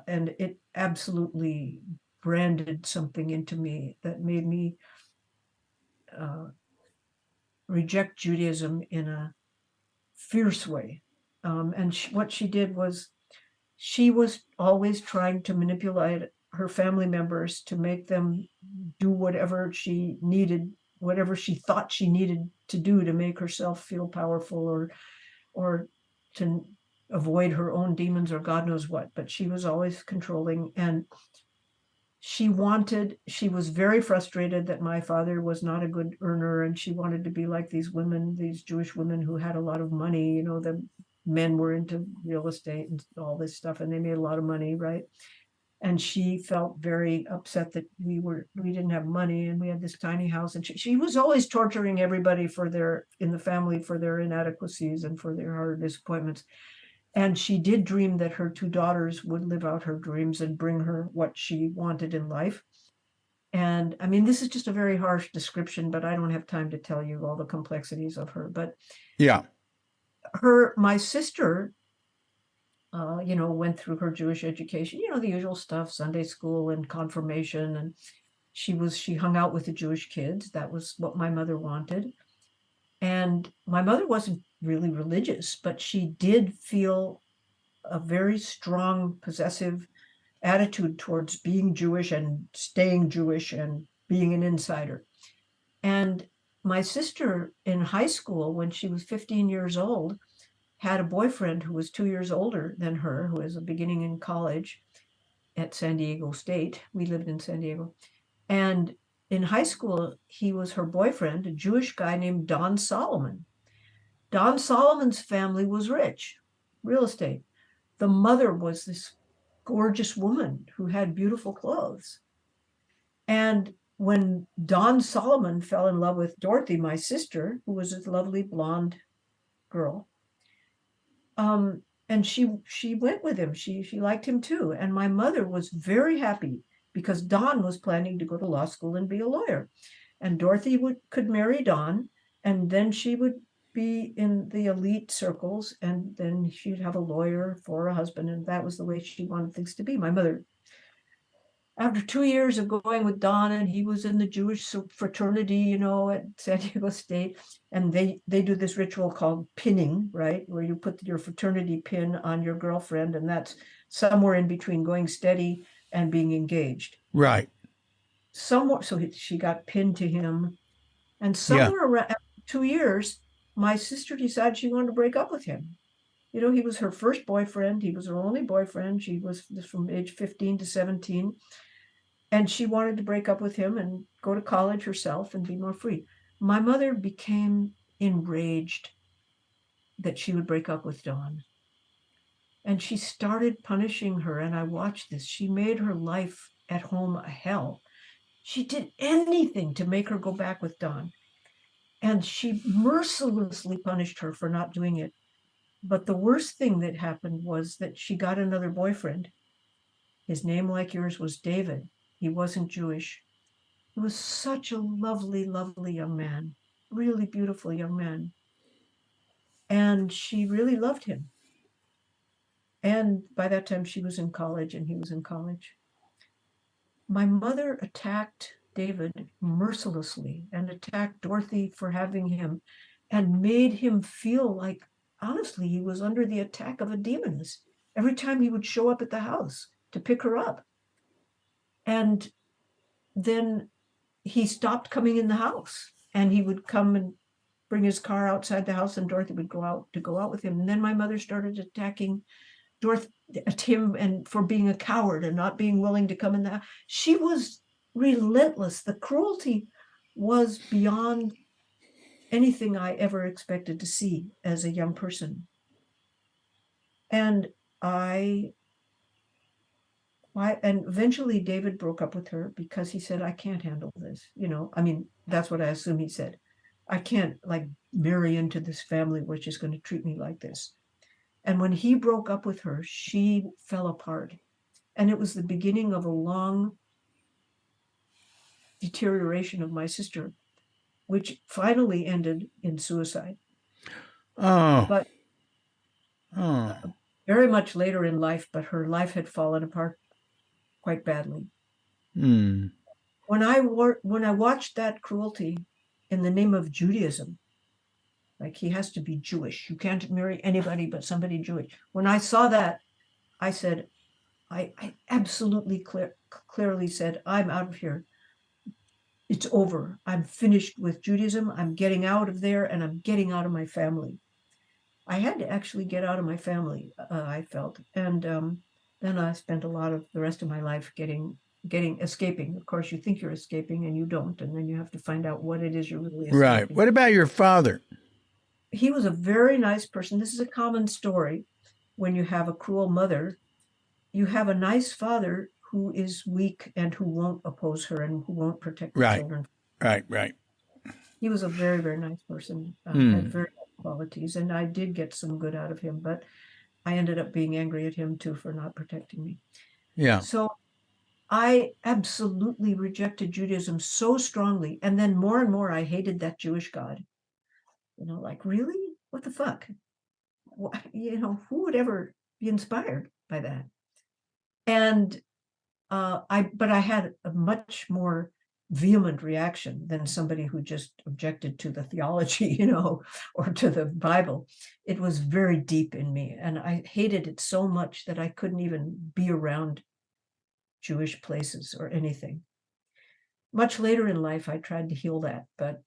S4: and it absolutely branded something into me that made me reject Judaism in a fierce way. And what she did was, she was always trying to manipulate her family members to make them do whatever she needed, whatever she thought she needed to do to make herself feel powerful, or to avoid her own demons, or God knows what. But she was always controlling, and she was very frustrated that my father was not a good earner, and she wanted to be like these women, these Jewish women who had a lot of money. The men were into real estate and all this stuff, and they made a lot of money, right? And she felt very upset that we didn't have money, and we had this tiny house. And she was always torturing everybody in the family for their inadequacies and for their hard disappointments. And she did dream that her two daughters would live out her dreams and bring her what she wanted in life. And I mean, this is just a very harsh description, but I don't have time to tell you all the complexities of her. But my sister, went through her Jewish education, the usual stuff, Sunday school and confirmation. And she hung out with the Jewish kids. That was what my mother wanted. And my mother wasn't really religious, but she did feel a very strong, possessive attitude towards being Jewish and staying Jewish and being an insider. And my sister in high school, when she was 15 years old, had a boyfriend who was 2 years older than her, who was beginning in college at San Diego State. We lived in San Diego. And in high school, he was her boyfriend, a Jewish guy named Don Solomon. Don Solomon's family was rich, real estate. The mother was this gorgeous woman who had beautiful clothes. And when Don Solomon fell in love with Dorothy, my sister, who was a lovely blonde girl, and she went with him. She liked him too. And my mother was very happy because Don was planning to go to law school and be a lawyer. And Dorothy could marry Don, and then she would be in the elite circles, and then she'd have a lawyer for a husband, and that was the way she wanted things to be. My mother, after 2 years of going with Don, and he was in the Jewish fraternity, you know, at San Diego State, and they do this ritual called pinning, right, where you put your fraternity pin on your girlfriend, and that's somewhere in between going steady and being engaged.
S3: Right.
S4: Somewhere, so she got pinned to him, and somewhere around 2 years, my sister decided she wanted to break up with him. You know, he was her first boyfriend. He was her only boyfriend. She was from age 15 to 17. And she wanted to break up with him and go to college herself and be more free. My mother became enraged that she would break up with Don. And she started punishing her. And I watched this. She made her life at home a hell. She did anything to make her go back with Don. And she mercilessly punished her for not doing it. But the worst thing that happened was that she got another boyfriend. His name, like yours, was David. He wasn't Jewish. He was such a lovely, lovely young man, really beautiful young man. And she really loved him. And by that time, she was in college and he was in college. My mother attacked David mercilessly and attacked Dorothy for having him and made him feel like, honestly, he was under the attack of a demoness every time he would show up at the house to pick her up. And then he stopped coming in the house, and he would come and bring his car outside the house, and Dorothy would go out with him. And then my mother started attacking him and for being a coward and not being willing to come in the house. She was relentless. The cruelty was beyond anything I ever expected to see as a young person. And and eventually David broke up with her because he said, I can't handle this. You know, I mean, that's what I assume he said. I can't like marry into this family which is going to treat me like this. And when he broke up with her, she fell apart. And it was the beginning of a long deterioration of my sister, which finally ended in suicide. But very much later in life, but her life had fallen apart quite badly. When I watched that cruelty in the name of Judaism, like he has to be Jewish, you can't marry anybody but somebody Jewish. When I saw that, I said, I absolutely clearly said, I'm out of here. It's over. I'm finished with Judaism. I'm getting out of there, and I'm getting out of my family. I had to actually get out of my family, I felt. And then I spent a lot of the rest of my life escaping. Of course, you think you're escaping and you don't. And then you have to find out what it is you're really escaping.
S3: Right. What about your father?
S4: He was a very nice person. This is a common story. When you have a cruel mother, you have a nice father who is weak and who won't oppose her and who won't protect the children.
S3: Right.
S4: He was a very, very nice person, had very good qualities, and I did get some good out of him, but I ended up being angry at him too for not protecting me.
S3: Yeah.
S4: So I absolutely rejected Judaism so strongly, and then more and more I hated that Jewish God. You know, like, really? What the fuck? You know, who would ever be inspired by that? And I had a much more vehement reaction than somebody who just objected to the theology, you know, or to the Bible. It was very deep in me, and I hated it so much that I couldn't even be around Jewish places or anything. much later in life, I tried to heal that. But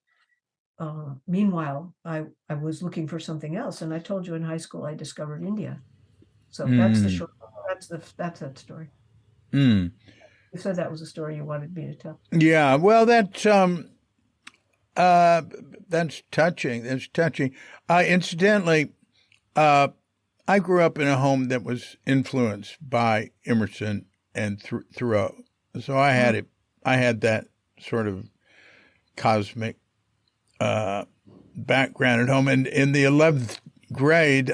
S4: meanwhile, I was looking for something else. And I told you in high school, I discovered India. So that's the short, that's that story. You said that was a story you wanted me to tell.
S3: Yeah, well, that's touching. That's touching. Incidentally, I grew up in a home that was influenced by Emerson and Thoreau, so I had it. I had that sort of cosmic background at home. And in the 11th grade,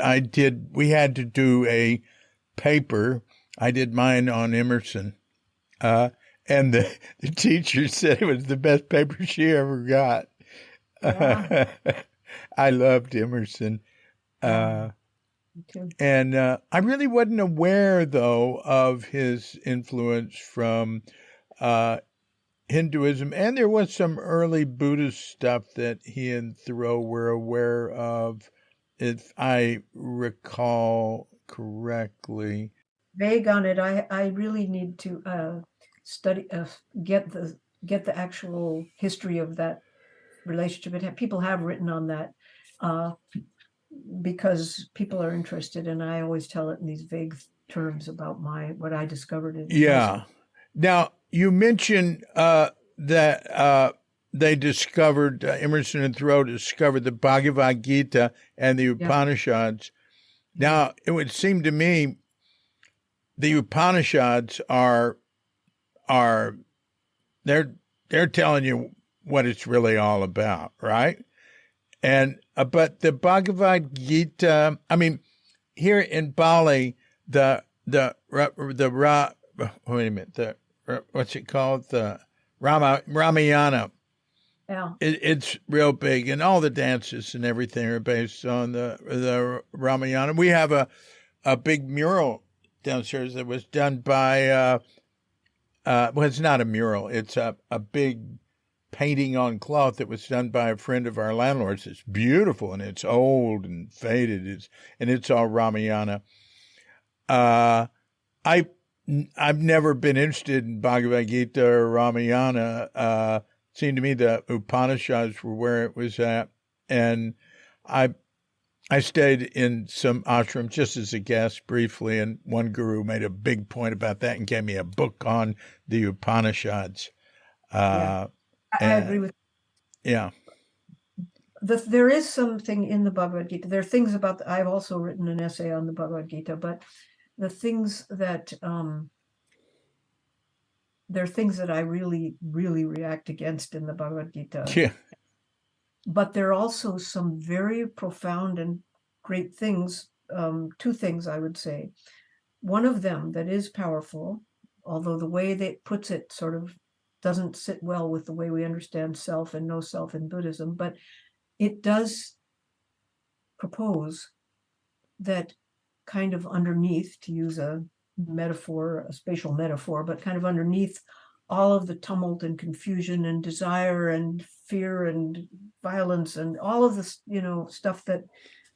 S3: we had to do a paper. I did mine on Emerson. And the teacher said it was the best paper she ever got. Yeah. I loved Emerson. And I really wasn't aware, though, of his influence from Hinduism. And there was some early Buddhist stuff that he and Thoreau were aware of, if I recall correctly.
S4: Vague on it. I really need to study, get the actual history of that relationship. People have written on that because people are interested, and I always tell it in these vague terms about what I discovered.
S3: Yeah. Now, you mentioned that they discovered, Emerson and Thoreau discovered the Bhagavad Gita and the Upanishads. Yeah. Now, it would seem to me the Upanishads they're telling you what it's really all about, right? And but the Bhagavad Gita, I mean, here in Bali, what's it called? The Ramayana.
S4: Yeah.
S3: It's real big, and all the dances and everything are based on the Ramayana. We have a big mural downstairs that was done by well, it's not a mural. It's a big painting on cloth that was done by a friend of our landlord's. It's beautiful, and it's old and faded. It's all Ramayana. I've never been interested in Bhagavad Gita or Ramayana. It seemed to me the Upanishads were where it was at, and I stayed in some ashrams just as a guest briefly, and one guru made a big point about that and gave me a book on the Upanishads.
S4: I agree with you.
S3: Yeah.
S4: There is something in the Bhagavad Gita. There are things about, I've also written an essay on the Bhagavad Gita, but the things that, there are things that I really, really react against in the Bhagavad Gita.
S3: Yeah.
S4: But there are also some very profound and great things, two things I would say. One of them that is powerful, although the way that it puts it sort of doesn't sit well with the way we understand self and no self in Buddhism, but it does propose that kind of underneath, to use a metaphor, a spatial metaphor, but kind of underneath all of the tumult and confusion and desire and fear and violence and all of this, stuff that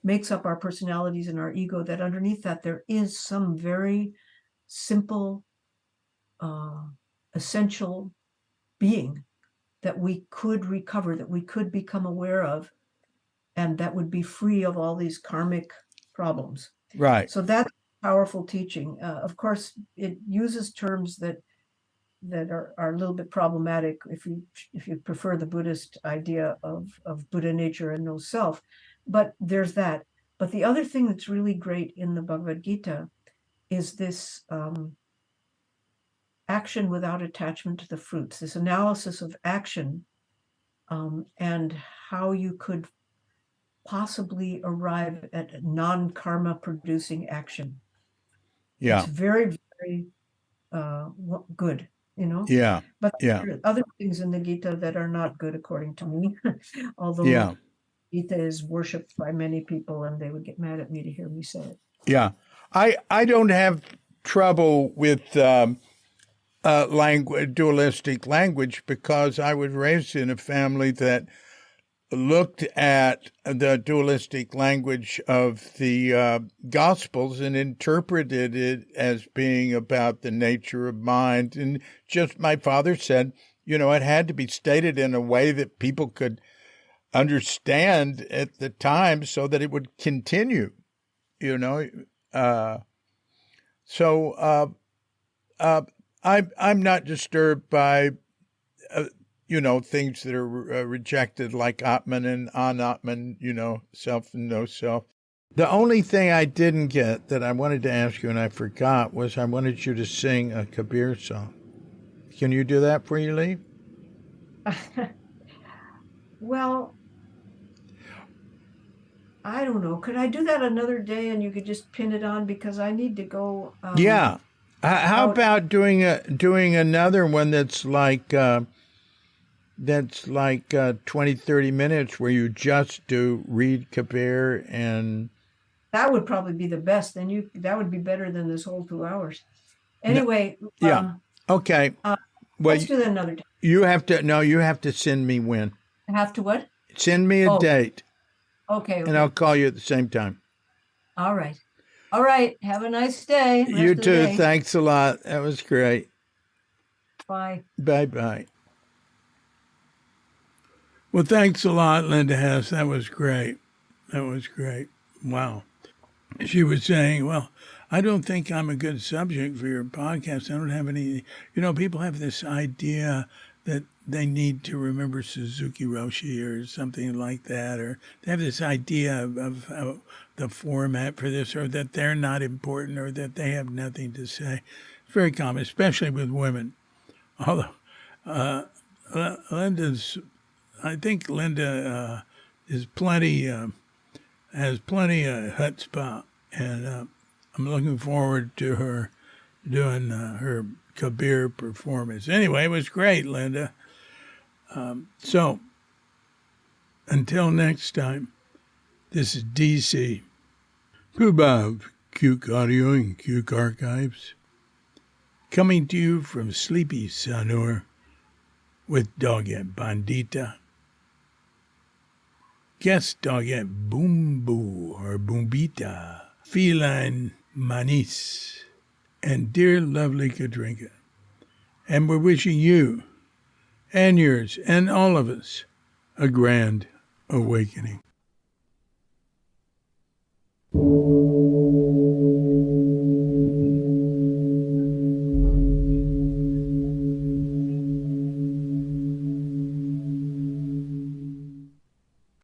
S4: makes up our personalities and our ego, that underneath that there is some very simple, essential being that we could recover, that we could become aware of, and that would be free of all these karmic problems.
S3: Right.
S4: So that's powerful teaching. Of course, it uses terms that are a little bit problematic if you prefer the Buddhist idea of Buddha nature and no self. But there's that. But the other thing that's really great in the Bhagavad Gita is this action without attachment to the fruits, this analysis of action and how you could possibly arrive at non-karma producing action.
S3: Yeah.
S4: It's very, very good,
S3: Yeah.
S4: But there are other things in the Gita that are not good, according to me. Although Gita is worshipped by many people, and they would get mad at me to hear me say it.
S3: Yeah. I don't have trouble with dualistic language, because I was raised in a family that looked at the dualistic language of the Gospels and interpreted it as being about the nature of mind. And just, my father said, it had to be stated in a way that people could understand at the time so that it would continue, I'm not disturbed by, things that are rejected like Atman and Anatman, self and no self. The only thing I didn't get that I wanted to ask you and I forgot was I wanted you to sing a Kabir song. Can you do that before you leave?
S4: Well, I don't know. Could I do that another day and you could just pin it on because I need to go?
S3: Yeah. How about doing another one that's like 20, 30 minutes where you just read Kabir and...
S4: That would probably be the best. Then that would be better than this whole 2 hours. Anyway.
S3: Yeah. Okay.
S4: Let's do that another day.
S3: You have to send me when.
S4: I have to what?
S3: Send me a date.
S4: Okay.
S3: And I'll call you at the same time.
S4: All right. All right. Have a nice day.
S3: You too. Thanks a lot. That was great.
S4: Bye.
S1: Bye-bye. Well, thanks a lot, Linda Hess. That was great. Wow. She was saying, well, I don't think I'm a good subject for your podcast. I don't have any, people have this idea that they need to remember Suzuki Roshi or something like that, or they have this idea of the format for this, or that they're not important, or that they have nothing to say. It's very common, especially with women. Although I think Linda has plenty of chutzpah, and I'm looking forward to her doing her Kabir performance. Anyway, it was great, Linda. So, until next time, this is DC. Prabhav, Cuke Audio and Cuke Archives, coming to you from Sleepy Sanur with Doggett Bandita, guest Doggett Boombu or Boombita, Feline Manis, and dear lovely Katrinka. And we're wishing you and yours and all of us a grand awakening.